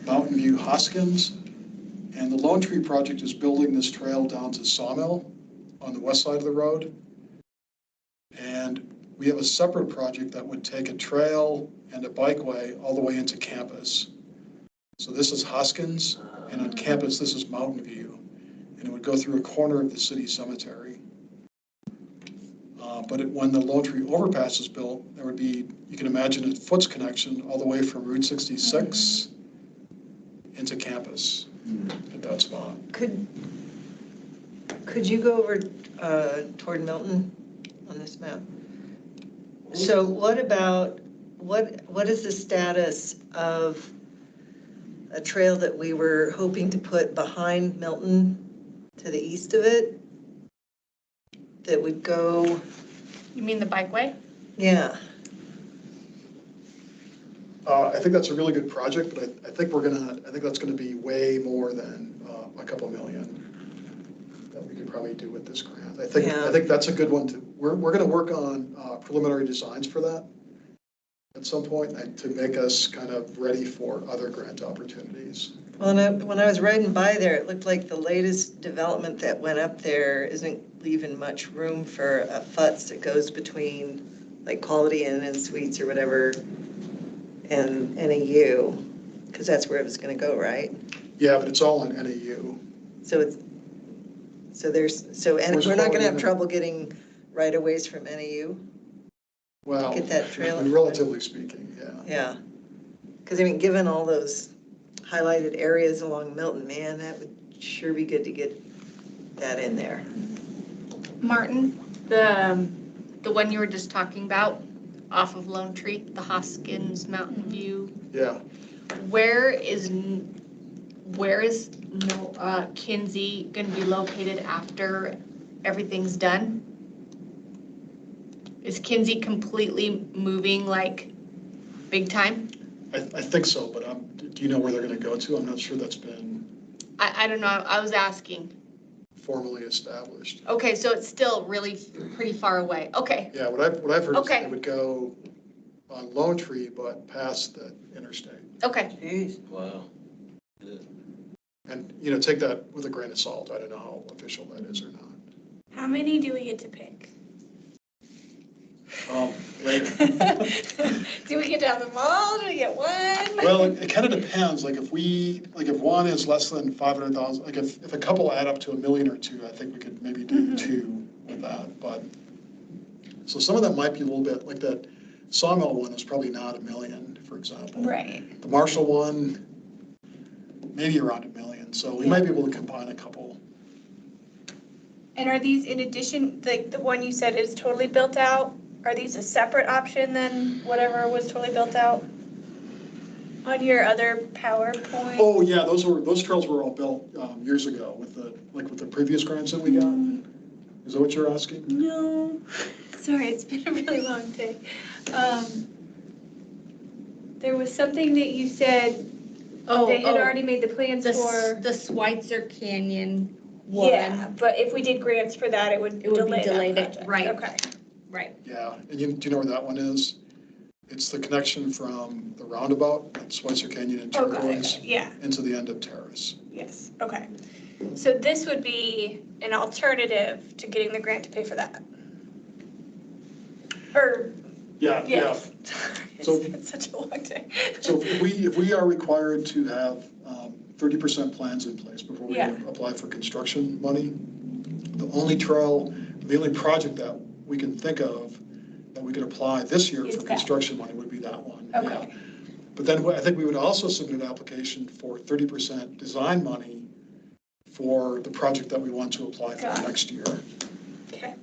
S2: Mountain View Hoskins. And the Lone Tree Project is building this trail down to Sawmill on the west side of the road. And we have a separate project that would take a trail and a bikeway all the way into campus. So this is Hoskins, and on campus, this is Mountain View. And it would go through a corner of the city cemetery. But when the Lone Tree overpass is built, there would be, you can imagine a Foots connection all the way from Route 66 into campus at that spot.
S1: Could you go over toward Milton on this map? So what about, what is the status of a trail that we were hoping to put behind Milton to the east of it? That would go,
S11: You mean the bikeway?
S1: yeah.
S2: I think that's a really good project, but I think that's gonna be way more than a couple million that we could probably do with this grant. I think that's a good one to, we're gonna work on preliminary designs for that at some point to make us kind of ready for other grant opportunities.
S1: Well, when I was riding by there, it looked like the latest development that went up there isn't leaving much room for a futz that goes between like Quality Inn and Suites or whatever and NAU, because that's where it was going to go, right?
S2: Yeah, but it's all in NAU.
S1: So we're not going to have trouble getting right-of-ways from NAU?
S2: Well,
S1: Get that trail.
S2: relatively speaking, yeah.
S1: Yeah, because I mean, given all those highlighted areas along Milton, man, that would sure be good to get that in there.
S11: Martin, the one you were just talking about off of Lone Tree, the Hoskins Mountain View.
S2: Yeah.
S11: Where is Kinsey going to be located after everything's done? Is Kinsey completely moving like big time?
S2: I think so, but do you know where they're going to go to? I'm not sure that's been
S11: I don't know. I was asking.
S2: formally established.
S11: Okay, so it's still really pretty far away. Okay.
S2: Yeah, what I've heard is
S11: Okay.
S2: they would go on Lone Tree, but past the interstate.
S11: Okay.
S1: Jeez.
S6: Wow.
S2: And, take that with a grain of salt. I don't know how official that is or not.
S5: How many do we get to pick?
S2: Later.
S5: Do we get to have them all? Do we get one?
S2: Well, it kind of depends. Like if one is less than 500,000, like if a couple add up to $1 million or $2 million, I think we could maybe do two with that. But so some of that might be a little bit like that Sawmill one is probably not $1 million, for example.
S5: Right.
S2: The Marshall one, maybe around $1 million. So we might be able to combine a couple.
S5: And are these in addition, like the one you said is totally built out? Are these a separate option than whatever was totally built out on your other PowerPoint?
S2: Oh yeah, those trails were all built years ago with the previous grants that we got. Is that what you're asking?
S5: No, sorry, it's been a really long day. There was something that you said they had already made the plans for.
S11: The Schweitzer Canyon one.
S5: Yeah, but if we did grants for that, it would delay that
S11: delayed it,
S5: project.
S11: right.
S5: Okay.
S11: Right.
S2: Yeah, and do you know where that one is? It's the connection from the roundabout at Schweitzer Canyon and
S5: Oh, got
S2: Turquoise
S5: it. Yeah,
S2: into the end of Terrace.
S5: yes, okay. So this would be an alternative to getting the grant to pay for that? Or,
S2: Yeah. So-
S5: it's such a long day.
S2: So if we are required to have 30% plans in place before we apply for construction money, the only project that we can think of that we could apply this year
S11: Is
S2: for
S11: that-
S2: construction money would be that one. yeah.
S11: Okay.
S2: But then I think we would also submit an application for 30% design money for the project that we want to apply for
S11: Got it.
S2: next year.
S11: Okay.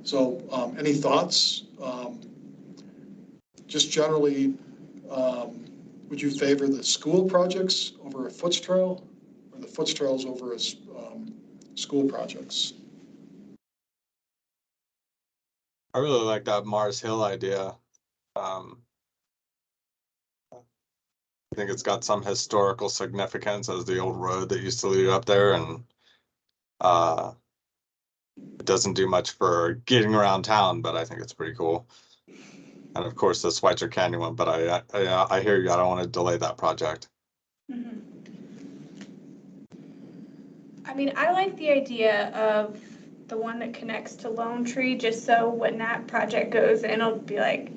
S2: So any thoughts? Just generally, would you favor the school projects over a Foots Trail or the Foots Trails over a school projects?
S7: I really like that Mars Hill idea. I think it's got some historical significance as the old road that used to lead up there, and it doesn't do much for getting around town, but I think it's pretty cool. And of course, the Schweitzer Canyon one, but I hear you. I don't want to delay that project.
S11: Mhm. I mean, I like the idea of the one that connects to Lone Tree, just so when that project goes in, it'll be like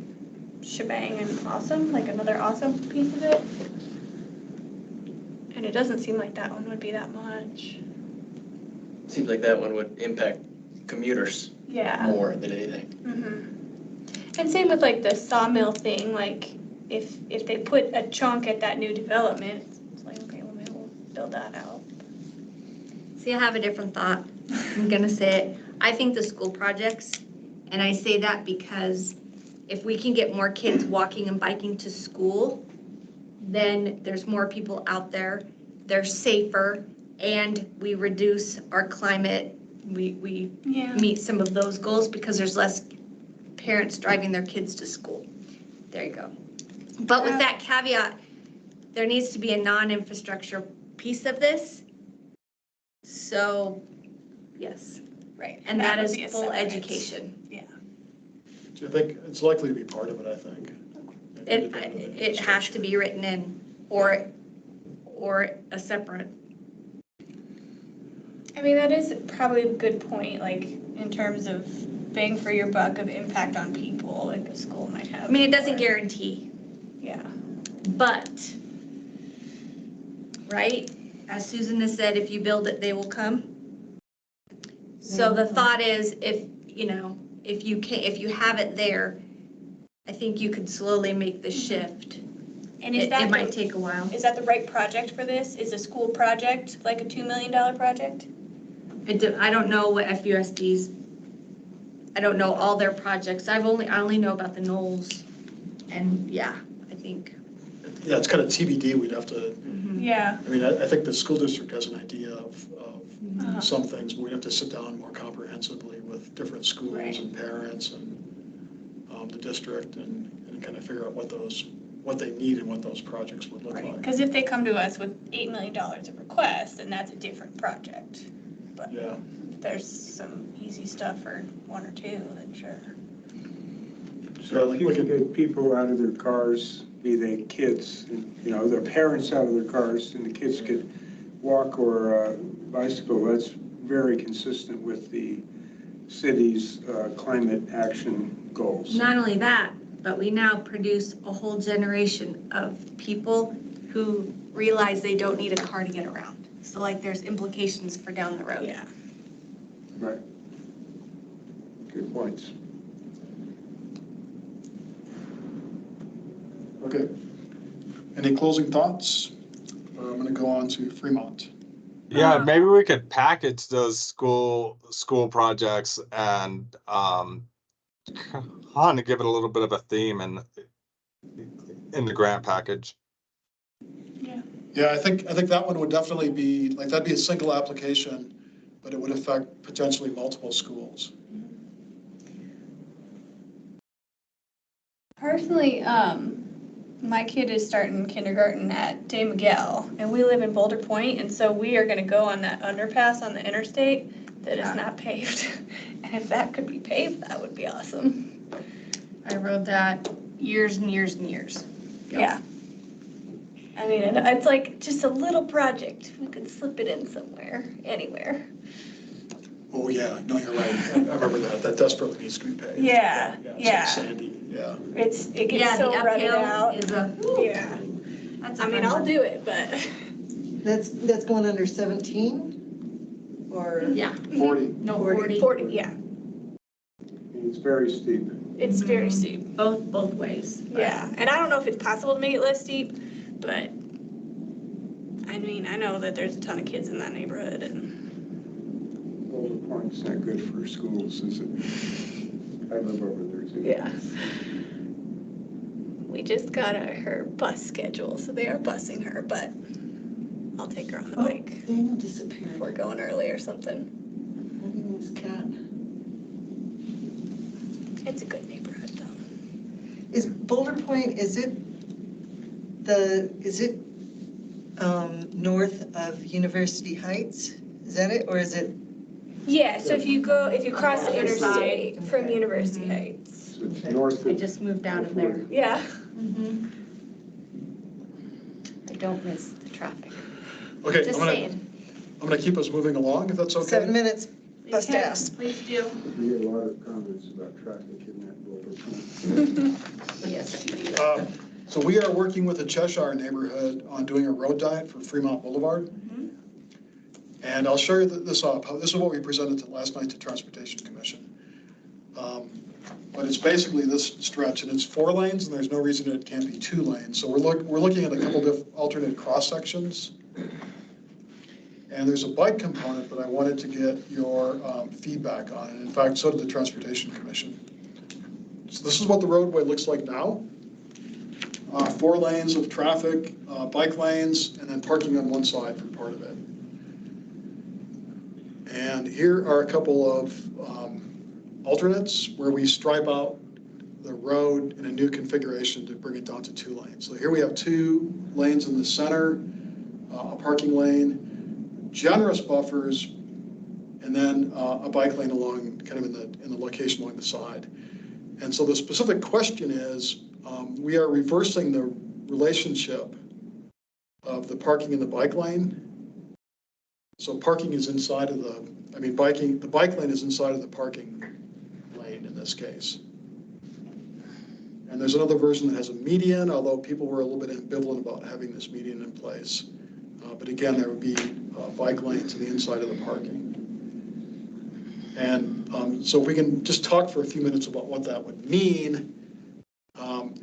S11: shebang and awesome, like another awesome piece of it. And it doesn't seem like that one would be that much.
S6: Seems like that one would impact commuters
S11: Yeah.
S6: more than anything.
S11: Mhm. And same with like the sawmill thing, like if they put a chunk at that new development, it's like, okay, well, maybe we'll build that out.
S5: See, I have a different thought. I'm gonna say it. I think the school projects, and I say that because if we can get more kids walking and biking to school, then there's more people out there, they're safer, and we reduce our climate, we
S11: Yeah.
S5: meet some of those goals because there's less parents driving their kids to school. There you go. But with that caveat, there needs to be a non-infrastructure piece of this. So, yes,
S11: Right.
S5: and that
S11: would
S5: is
S11: be a
S5: full
S11: separate-
S5: education.
S2: So I think it's likely to be part of it, I think.
S5: It has to be written in, or a separate.
S11: I mean, that is probably a good point, like, in terms of bang for your buck of impact on people, like a school might have.
S5: I mean, it doesn't
S11: or-
S5: guarantee,
S11: Yeah.
S5: but, right? As Susan has said, if you build it, they will come. So the thought is, if you have it there, I think you could slowly make the shift.
S11: And is
S5: It
S11: that,
S5: might take a while.
S11: is that the right project for this? Is a school project like a $2 million project?
S5: I don't know what FUSD's, I don't know all their projects. I only know about the Knolls. And yeah, I think.
S2: Yeah, it's kind of TBD. We'd have to,
S11: Yeah.
S2: I mean, I think the school district has an idea of
S11: Uh-huh.
S2: some things, but we have to sit down more comprehensively with different schools
S11: Right.
S2: and parents and the district and kind of figure out what they need and what those projects would look
S11: Right,
S2: like.
S11: because if they come to us with $8 million of requests, then that's a different project. But
S2: Yeah.
S11: if there's some easy stuff for one or two, then sure.
S4: So if you could get people out of their cars, be they kids, their parents out of their cars, and the kids could walk or bicycle, that's very consistent with the city's climate action goals.
S5: Not only that, but we now produce a whole generation of people who realize they don't need a car to get around. So like there's implications for down the road.
S11: Yeah.
S4: Right. Good points.
S2: Okay. Any closing thoughts? I'm going to go on to Fremont.
S7: Yeah, maybe we could package those school projects and kind of give it a little bit of a theme in the grant package.
S2: Yeah, I think that one would definitely be, like, that'd be a single application, but it would affect potentially multiple schools.
S11: Personally, my kid is starting kindergarten at Day Miguel, and we live in Boulder Point, and so we are gonna go on that underpass on the interstate that is not paved. And if that could be paved, that would be awesome.
S5: I rode that years and years and years.
S11: Yeah. I mean, it's like just a little project. We could slip it in somewhere, anywhere.
S2: Oh, yeah, no, you're right. I remember that. That desperately needs to be paved.
S11: Yeah,
S2: It's
S11: yeah.
S2: sandy, yeah.
S11: It gets
S5: Yeah,
S11: so
S5: the
S11: rutted
S5: uphill
S11: out.
S5: is a.
S11: Yeah.
S5: That's a
S11: I mean,
S5: fun
S11: I'll
S5: one.
S11: do it, but
S1: That's going under 17? or?
S11: Yeah.
S2: 40.
S11: No, 40, yeah.
S4: And it's very steep.
S11: It's very steep.
S5: Both ways.
S11: Yeah, and I don't know if it's possible to make it less steep, but I mean, I know that there's a ton of kids in that neighborhood and.
S4: Boulder Point's not good for schools, is it? I live over there too.
S11: Yeah. We just got her bus schedule, so they are busing her, but I'll take her on the bike.
S1: Daniel disappeared.
S11: If we're going early or something.
S1: Moving this cat.
S11: It's a good neighborhood though.
S1: Is Boulder Point, is it north of University Heights? Is that it, or is it?
S11: Yeah, so if you cross the interstate from University Heights.
S4: So it's north
S5: I
S4: of,
S5: just moved out of there.
S11: Yeah.
S5: I don't miss the traffic.
S2: Okay,
S5: Just saying.
S2: I'm gonna keep us moving along, if that's okay.
S1: 7 minutes, bus
S11: Okay,
S1: pass.
S11: please do.
S4: we get a lot of comments about traffic in that Boulder Point.
S5: Yes, you do.
S2: So we are working with the Cheshire neighborhood on doing a road diet for Fremont Boulevard. And I'll show you this up. This is what we presented last night to Transportation Commission. But it's basically this stretch, and it's 4 lanes, and there's no reason it can't be 2 lanes. So we're looking at a couple of alternate cross sections. And there's a bike component that I wanted to get your feedback on. And in fact, so did the Transportation Commission. So this is what the roadway looks like now. 4 lanes of traffic, bike lanes, and then parking on one side for part of it. And here are a couple of alternates where we stripe out the road in a new configuration to bring it down to 2 lanes. So here we have 2 lanes in the center, a parking lane, generous buffers, and then a bike lane along, kind of in the location along the side. And so the specific question is, we are reversing the relationship of the parking in the bike lane. So parking is inside of the bike lane is inside of the parking lane in this case. And there's another version that has a median, although people were a little bit ambivalent about having this median in place. But again, there would be bike lanes to the inside of the parking. And so if we can just talk for a few minutes about what that would mean,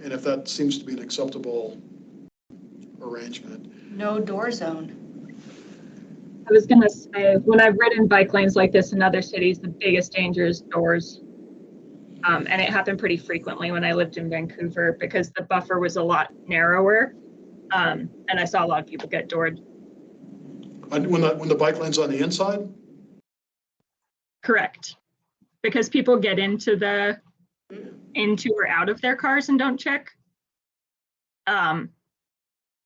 S2: and if that seems to be an acceptable arrangement.
S5: No door zone.
S13: I was gonna say, when I've ridden bike lanes like this in other cities, the biggest danger is doors. And it happened pretty frequently when I lived in Vancouver because the buffer was a lot narrower. And I saw a lot of people get doored.
S2: When the bike lane's on the inside?
S13: Correct. Because people get into or out of their cars and don't check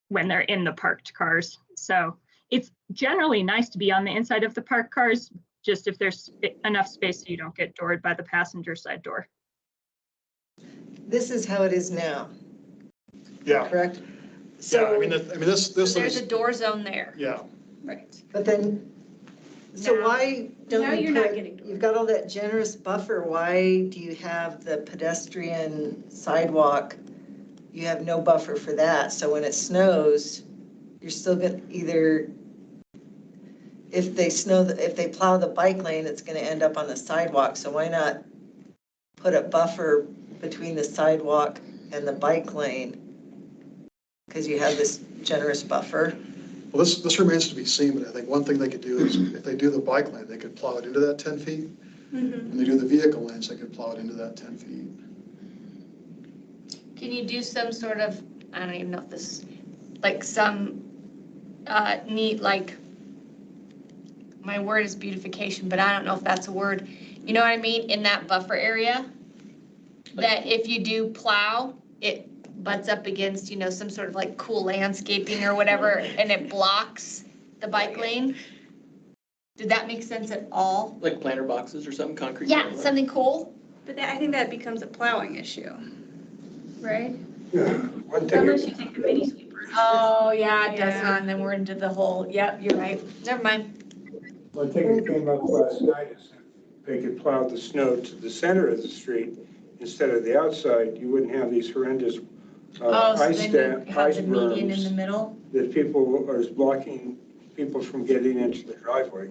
S13: when they're in the parked cars. So it's generally nice to be on the inside of the parked cars, just if there's enough space so you don't get doored by the passenger side door.
S1: This is how it is now,
S2: Yeah.
S1: correct?
S2: Yeah,
S1: So,
S2: this
S11: There's
S2: is,
S11: a door zone there.
S2: yeah.
S11: Right.
S1: but then, so
S11: Now-
S1: why don't
S11: now
S1: you
S11: you're not
S1: put,
S11: getting to
S1: you've got all that generous buffer, why do you have the pedestrian sidewalk? You have no buffer for that, so when it snows, you're still gonna either, if they plow the bike lane, it's gonna end up on the sidewalk, so why not put a buffer between the sidewalk and the bike lane? Because you have this generous buffer.
S2: Well, this remains to be seen, but I think one thing they could do is, if they do the bike lane, they could plow it into that 10 feet. And they do the vehicle lanes, they could plow it into that 10 feet.
S11: Can you do some sort of, I don't even know if this, like some neat, like, my word is beautification, but I don't know if that's a word. You know what I mean? In that buffer area, that if you do plow, it butts up against, some sort of like cool landscaping or whatever, and it blocks the bike lane. Did that make sense at all?
S6: Like planter boxes or something, concrete?
S11: Yeah, something cool.
S14: But I think that becomes a plowing issue, right?
S4: Yeah, one thing.
S14: Unless you take the mini sweeper.
S11: Oh, yeah, it does
S14: Yeah.
S11: not, and then we're into the whole, yep, you're right. Never mind.
S4: One thing that came up last night is if they could plow the snow to the center of the street instead of the outside, you wouldn't have these horrendous
S11: Oh, so
S4: ice
S11: then you have the median in the
S4: berms
S11: middle?
S4: that people are blocking people from getting into the driveway.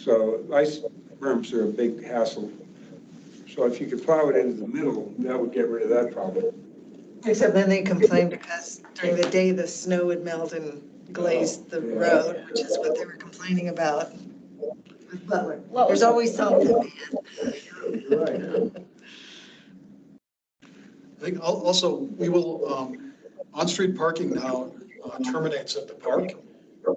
S4: So ice berms are a big hassle. So if you could plow it into the middle, that would get rid of that problem.
S1: Except then they complain because during the day, the snow would melt and glaze the
S4: Yeah.
S1: road, which is what they were complaining about with Butler.
S11: What
S1: There's
S11: was-
S1: always something, man.
S4: Right.
S2: I think also, we will, on-street parking now terminates at the park.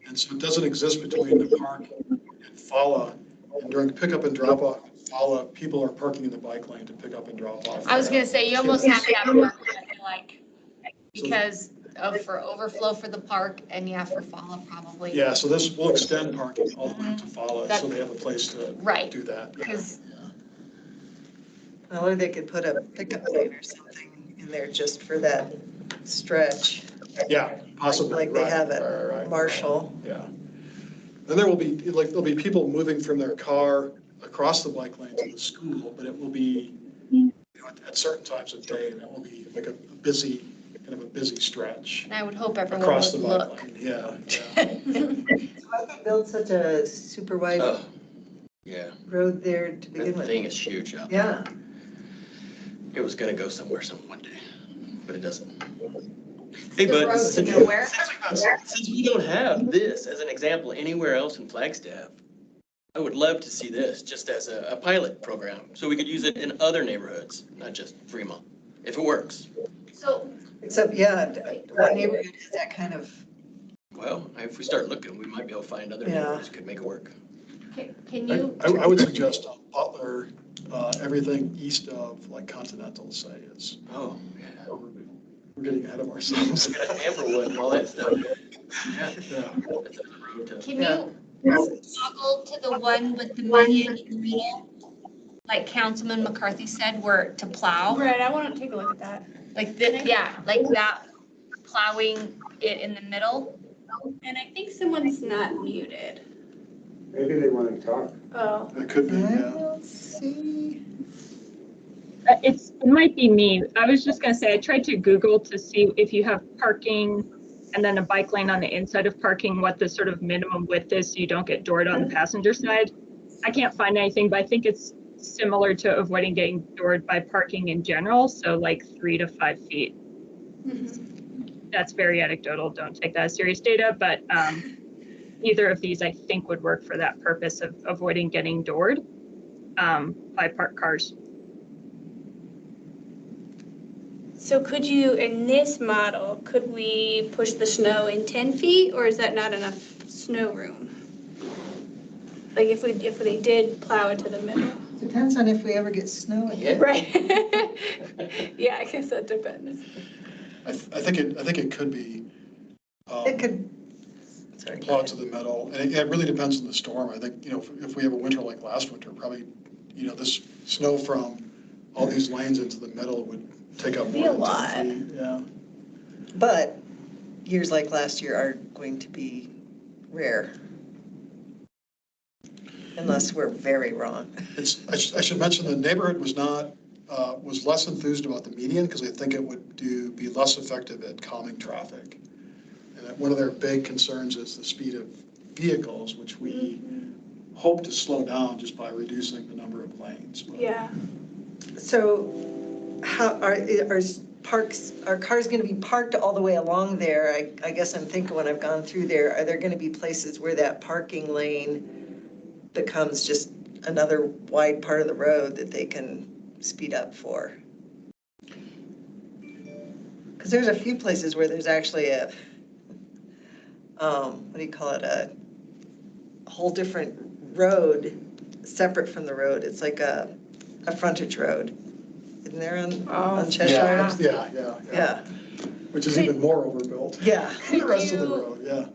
S2: And so it doesn't exist between the park and Fala. And during pickup and drop off, Fala, people are parking in the bike lane to pick up and drop off.
S11: I was gonna say, you almost have to have parking, I feel like, because for overflow for the park and yeah, for follow probably.
S2: Yeah, so this will extend parking all the way up to Fala, so
S11: That-
S2: they have a place to
S11: Right.
S2: do that.
S11: Because
S1: Well, or they could put a pickup lane or something in there just for that stretch.
S2: Yeah, possibly.
S1: Like they
S2: right,
S1: have
S2: right,
S1: at
S2: right.
S1: Marshall.
S2: Yeah. Then there will be, like, there'll be people moving from their car across the bike lane to the school, but it will be, you know, at certain times of day, and it will be like a busy, kind of a busy stretch
S11: I would hope everyone
S2: across the
S11: would
S2: bike
S11: look.
S2: lane. Yeah,
S1: Why they build such a super wide
S6: Oh, yeah,
S1: road there to begin
S6: that
S1: with?
S6: thing is huge out there.
S1: Yeah.
S6: It was gonna go somewhere some one day, but it doesn't. Hey,
S11: The
S6: bud,
S11: road to
S6: since
S11: nowhere.
S6: since we don't have this as an example anywhere else in Flagstaff, I would love to see this just as a pilot program, so we could use it in other neighborhoods, not just Fremont, if it works.
S11: So
S1: Except, yeah, what neighborhood has that kind of,
S6: Well, if we start looking, we might be able to find other
S1: Yeah.
S6: neighborhoods that could make it work.
S11: can you,
S2: I would suggest Butler, everything east of like Continental, say, is,
S6: Oh, yeah.
S2: we're getting ahead of ourselves.
S6: We got Amberwood and all that stuff. Yeah.
S2: Yeah.
S6: That's another road to.
S11: can you toggle to the one with the median in the middle? Like Councilman McCarthy said, where to plow,
S14: Right, I want to take a look at that.
S11: like this, yeah, like that, plowing it in the middle.
S14: And I think someone's not muted.
S4: Maybe they want to talk.
S14: Oh.
S2: It could be,
S1: I
S2: yeah.
S1: don't see.
S13: It might be me. I was just gonna say, I tried to Google to see if you have parking and then a bike lane on the inside of parking, what the sort of minimum width is so you don't get doored on the passenger side. I can't find anything, but I think it's similar to avoiding getting doored by parking in general, so like 3 to 5 feet. That's very anecdotal, don't take that as serious data, but either of these I think would work for that purpose of avoiding getting doored by parked cars.
S14: So could you, in this model, could we push the snow in 10 feet or is that not enough snow room? Like if they did plow into the middle?
S1: Depends on if we ever get snow again.
S14: Right. Yeah, I guess that depends.
S2: I think it could be.
S1: It could, sorry.
S2: Plowed to the metal, and it really depends on the storm. I think, you know, if we have a winter like last winter, probably, you know, this snow from all these lanes into the middle would take up
S14: Be
S2: more
S14: a
S2: than
S14: lot.
S2: 10 feet. Yeah.
S1: But years like last year are going to be rare. Unless we're very wrong.
S2: I should mention the neighborhood was not, was less enthused about the median because they think it would be less effective at calming traffic. And that one of their big concerns is the speed of vehicles, which we hope to slow down just by reducing the number of lanes. But
S14: Yeah.
S1: So how are cars going to be parked all the way along there? I guess I'm thinking when I've gone through there, are there going to be places where that parking lane becomes just another wide part of the road that they can speed up for? Because there's a few places where there's actually a, what do you call it, a whole different road separate from the road. It's like a frontage road. Isn't there on Cheshire?
S2: Yeah. Which is even more overbuilt.
S1: Yeah.
S2: than the rest of the road, yeah.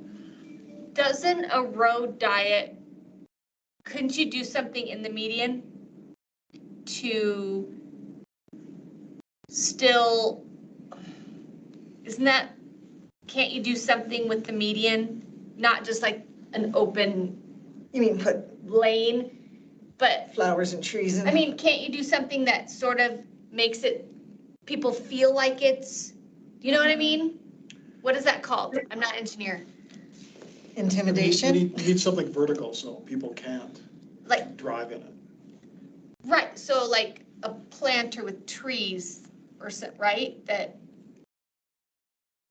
S11: Doesn't a road diet, couldn't you do something in the median to still, can't you do something with the median? Not just like an open
S1: You mean put
S11: lane, but,
S1: flowers and trees in?
S11: I mean, can't you do something that sort of makes it, people feel like it's, you know what I mean? What is that called? I'm not an engineer.
S1: Intimidation?
S2: You need something vertical so people can't.
S11: like,
S2: drive in it.
S11: right, so like a planter with trees or so, right, that,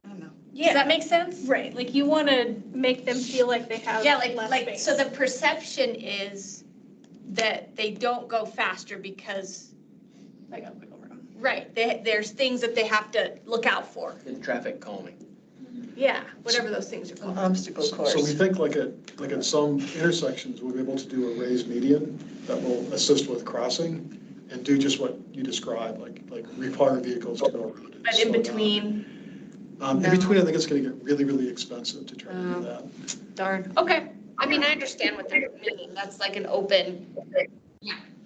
S11: I don't know. Does that make sense?
S14: Right, like you want to make them feel like they have
S11: Yeah,
S14: less
S11: like,
S14: space.
S11: so the perception is that they don't go faster because,
S14: I got wiggle room.
S11: right, there's things that they have to look out for.
S6: And traffic calming.
S11: Yeah, whatever those things are called.
S1: Obstacle
S2: So we
S1: course.
S2: think like at some intersections, we'll be able to do a raised median that will assist with crossing and do just what you described, like require vehicles to go around it.
S11: But in between,
S2: In between, I think it's gonna get really, really expensive to try to do that.
S11: darn, okay. I mean, I understand what they're meaning, that's like an open,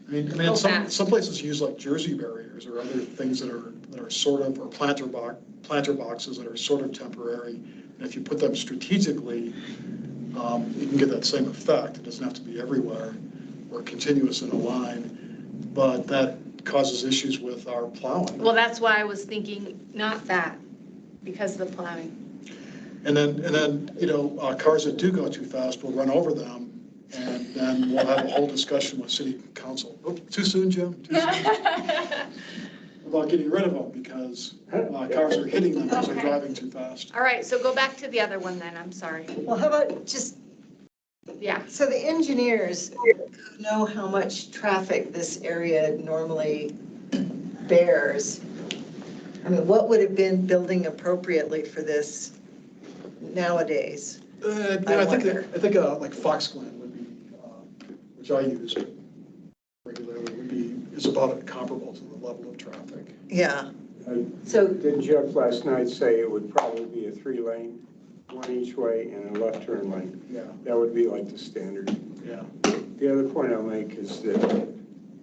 S2: I mean, some places use like Jersey barriers or other things that are sort of, or planter boxes that are sort of temporary. And if you put them strategically, you can get that same effect. It doesn't have to be everywhere or continuous in a line, but that causes issues with our plowing.
S11: well, that's why I was thinking not that, because of the plowing.
S2: And then, cars that do go too fast, we'll run over them. And then we'll have a whole discussion with city council. Oh, too soon, Jim? Too soon? About getting rid of them because cars are hitting them because they're driving too fast.
S11: All right, so go back to the other one then, I'm sorry.
S1: Well, how about just,
S11: Yeah,
S1: so the engineers who know how much traffic this area normally bears, I mean, what would have been building appropriately for this nowadays?
S2: I think like Fox Glen would be, which I use regularly, is about comparable to the level of traffic.
S1: Yeah,
S4: So did Jeff last night say it would probably be a 3-lane, one each way and a left turn lane?
S2: Yeah,
S4: That would be like the standard.
S2: yeah.
S4: The other point I'll make is that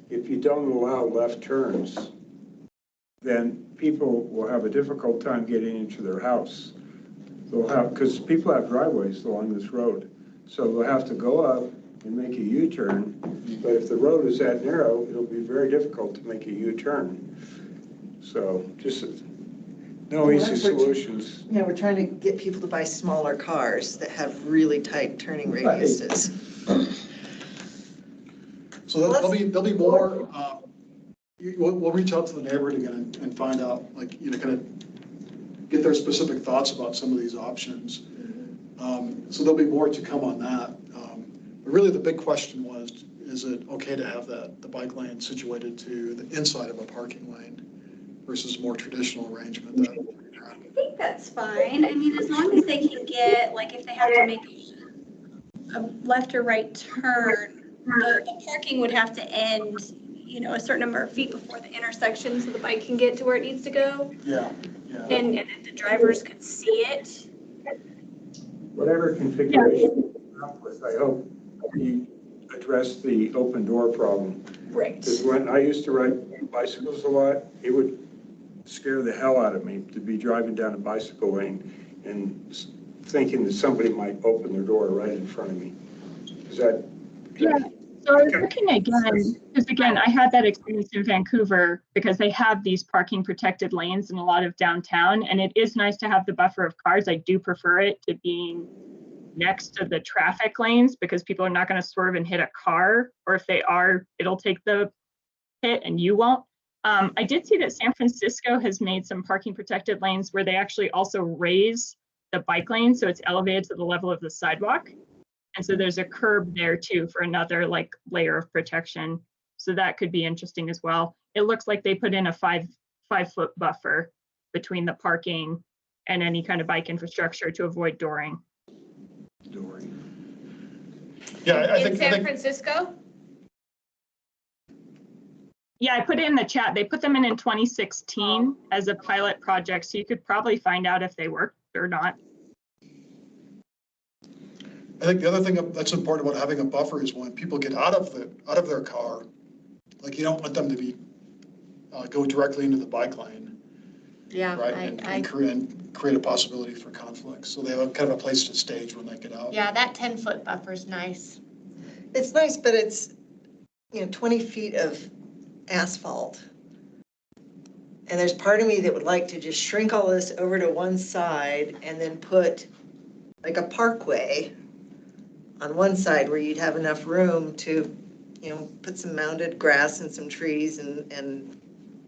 S4: if you don't allow left turns, then people will have a difficult time getting into their house. They'll have, because people have driveways along this road, so they'll have to go up and make a U-turn. But if the road is that narrow, it'll be very difficult to make a U-turn. So just no easy solutions.
S1: yeah, we're trying to get people to buy smaller cars that have really tight turning
S4: Right.
S1: radiuses.
S2: So there'll be more, we'll reach out to the neighborhood again and find out, like, kind of get their specific thoughts about some of these options. So there'll be more to come on that. But really the big question was, is it okay to have the bike lane situated to the inside of a parking lane versus more traditional arrangement that
S14: I think that's fine. I mean, as long as they can get, like, if they have to make a left or right turn, the parking would have to end, a certain number of feet before the intersection so the bike can get to where it needs to go.
S2: Yeah.
S14: And if the drivers could see it.
S4: Whatever configuration you come up with, I hope you address the open door problem.
S14: Right.
S4: Because when I used to ride bicycles a lot, it would scare the hell out of me to be driving down a bicycle lane and thinking that somebody might open their door right in front of me. Is that?
S13: Yeah, so I was looking again, because again, I had that experience in Vancouver because they have these parking protected lanes in a lot of downtown, and it is nice to have the buffer of cars. I do prefer it to being next to the traffic lanes because people are not going to swerve and hit a car, or if they are, it'll take the hit and you won't. I did see that San Francisco has made some parking protected lanes where they actually also raise the bike lane so it's elevated to the level of the sidewalk. And so there's a curb there too for another like layer of protection. So that could be interesting as well. It looks like they put in a five foot buffer between the parking and any kind of bike infrastructure to avoid dooring.
S2: Yeah, I
S11: In
S2: think.
S11: San Francisco?
S13: Yeah, I put it in the chat. They put them in 2016 as a pilot project. So you could probably find out if they worked or not.
S2: I think the other thing that's important about having a buffer is when people get out of their car, like you don't want them to be go directly into the bike lane,
S11: Yeah,
S2: right? And create a possibility for conflict. So they have kind of a place to stage when they get out.
S11: yeah, that 10-foot buffer's nice.
S1: It's nice, but it's, 20 feet of asphalt. And there's part of me that would like to just shrink all this over to one side and then put like a parkway on one side where you'd have enough room to put some mounded grass and some trees and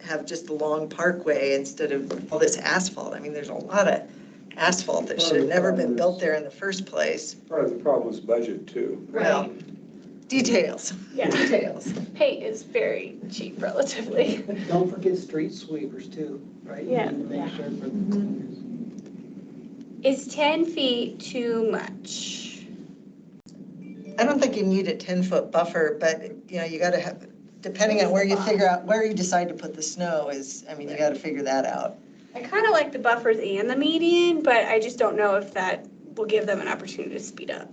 S1: have just a long parkway instead of all this asphalt. I mean, there's a lot of asphalt that should have never been built there in the first place.
S4: Part of the problem is budget too.
S1: Well, details.
S14: Yeah.
S1: Details.
S14: Paint is very cheap relatively.
S8: Don't forget street sweepers too, right? You
S14: Yeah.
S8: need to make sure for the cleaners.
S14: Is 10 feet too much?
S1: I don't think you need a 10-foot buffer, but, you gotta have, depending on where you figure out, where you decide to put the snow you gotta figure that out.
S14: I kind of like the buffers and the median, but I just don't know if that will give them an opportunity to speed up.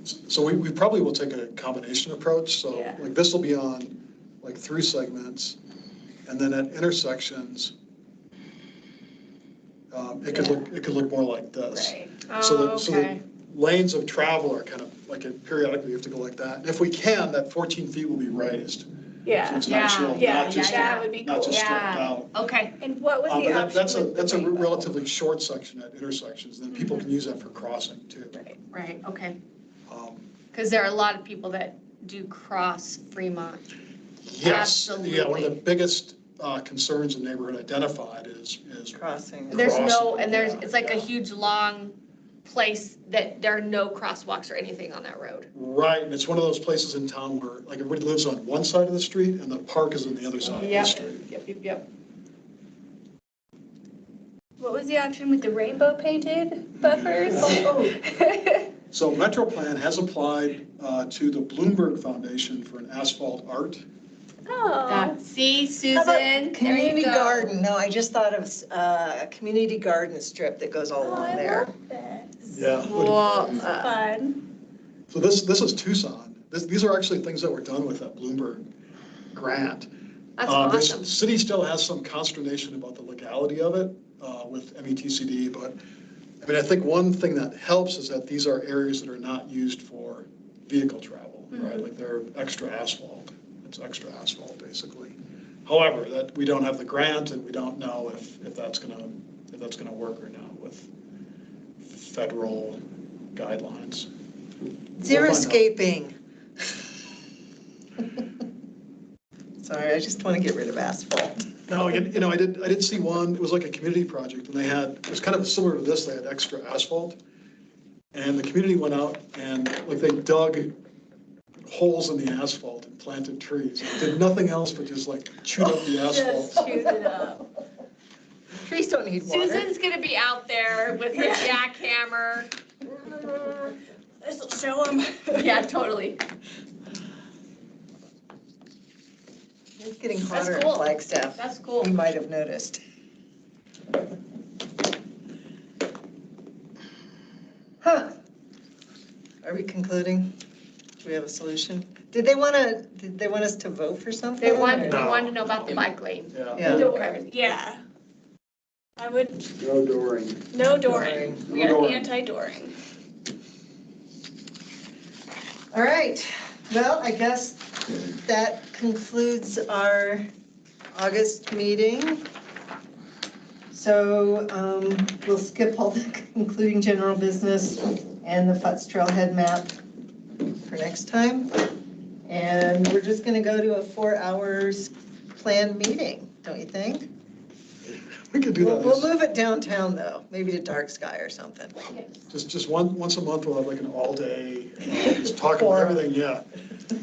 S2: So we probably will take a combination approach, so
S14: Yeah.
S2: like this will be on like through segments, and then at intersections, it could look more like this.
S14: Right.
S2: So
S11: Oh,
S2: the
S11: okay.
S2: lanes of travel are kind of like, periodically you have to go like that. And if we can, that 14 feet will be raised. So
S14: Yeah.
S2: it's
S11: Yeah.
S2: actual,
S14: Yeah,
S2: not just,
S14: that would be
S2: not
S14: cool.
S2: just stripped
S11: Yeah.
S2: out.
S11: Okay.
S14: And what was the
S2: But
S14: option?
S2: that's
S14: with
S2: that's
S14: the
S2: a
S14: rainbow?
S2: relatively short section at intersections, then people can use that for crossing too.
S11: Right, okay.
S2: Um,
S11: Because there are a lot of people that do cross Fremont.
S2: Yes, yeah, one of the
S11: Absolutely.
S2: biggest concerns the neighborhood identified is
S1: Crossing.
S11: There's no,
S2: Crossing,
S11: and there's,
S2: yeah,
S11: it's like a
S2: yeah.
S11: huge, long place that there are no crosswalks or anything on that road.
S2: right, and it's one of those places in town where like everybody lives on one side of the street and the park is on the other side of the street.
S11: Yep.
S14: What was the option with the rainbow painted buffers?
S2: So MetroPlan has applied to the Bloomberg Foundation for an asphalt art.
S14: Oh,
S11: See,
S1: How
S11: Susan,
S1: about
S11: there you
S1: community
S11: go.
S1: garden? No, I just thought of a community garden strip that goes all
S14: oh,
S1: along
S14: I
S1: there.
S14: love this.
S2: Yeah.
S11: Well,
S14: Fun.
S2: So this is Tucson. These are actually things that were done with that Bloomberg grant.
S11: that's
S2: The
S11: awesome.
S2: city still has some consternation about the legality of it with METCD, but I mean, I think one thing that helps is that these are areas that are not used for vehicle travel, right? Like they're extra asphalt. It's extra asphalt, basically. However, that we don't have the grant and we don't know if that's gonna work or not with federal guidelines.
S1: Zero
S2: We'll find out.
S1: escaping. Sorry, I just want to get rid of asphalt.
S2: No, I did see one, it was like a community project, and it was kind of similar to this, they had extra asphalt. And the community went out and like they dug holes in the asphalt and planted trees. Did nothing else but just like chewed up the asphalt.
S14: Just choose it up.
S1: Trees don't need water.
S11: Susan's gonna be out there with her jackhammer.
S14: This'll show them.
S11: Yeah, totally.
S1: It's getting
S11: That's
S1: hotter in
S11: cool.
S1: Flagstaff.
S11: That's cool.
S1: You might have noticed. Huh. Are we concluding? Do we have a solution? Did they want us to vote for something?
S11: They wanted
S1: or-
S11: to know about the bike lane.
S1: Yeah.
S14: Yeah. I would,
S4: No dooring.
S14: no dooring.
S1: Dooring.
S14: We are
S2: dooring.
S14: anti-dooring.
S1: All right, well, I guess that concludes our August meeting. So we'll skip all the concluding general business and the Futz Trailhead map for next time. And we're just gonna go to a 4 hours planned meeting, don't you think?
S2: We could do that.
S1: We'll move it downtown though, maybe to Dark Sky or something.
S2: Just once a month, we'll have like an all-day, just talk about everything, yeah.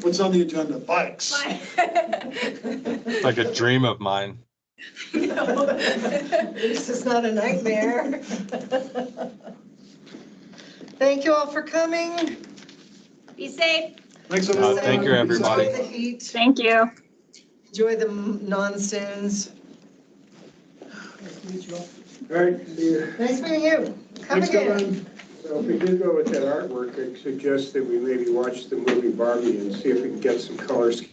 S2: What's on the agenda? Bikes.
S7: It's like a dream of mine.
S1: This is not a nightmare. Thank you all for coming.
S14: Be safe.
S2: Thanks, everyone.
S7: Thank you, everybody.
S1: Enjoy the heat,
S13: Thank you.
S1: enjoy the monsoons.
S4: All right, see you.
S1: Nice meeting you. Come
S4: Thanks,
S1: again.
S4: Kevin. So if we did go with that artwork, I suggest that we maybe watch the movie Barbie and see if we can get some colors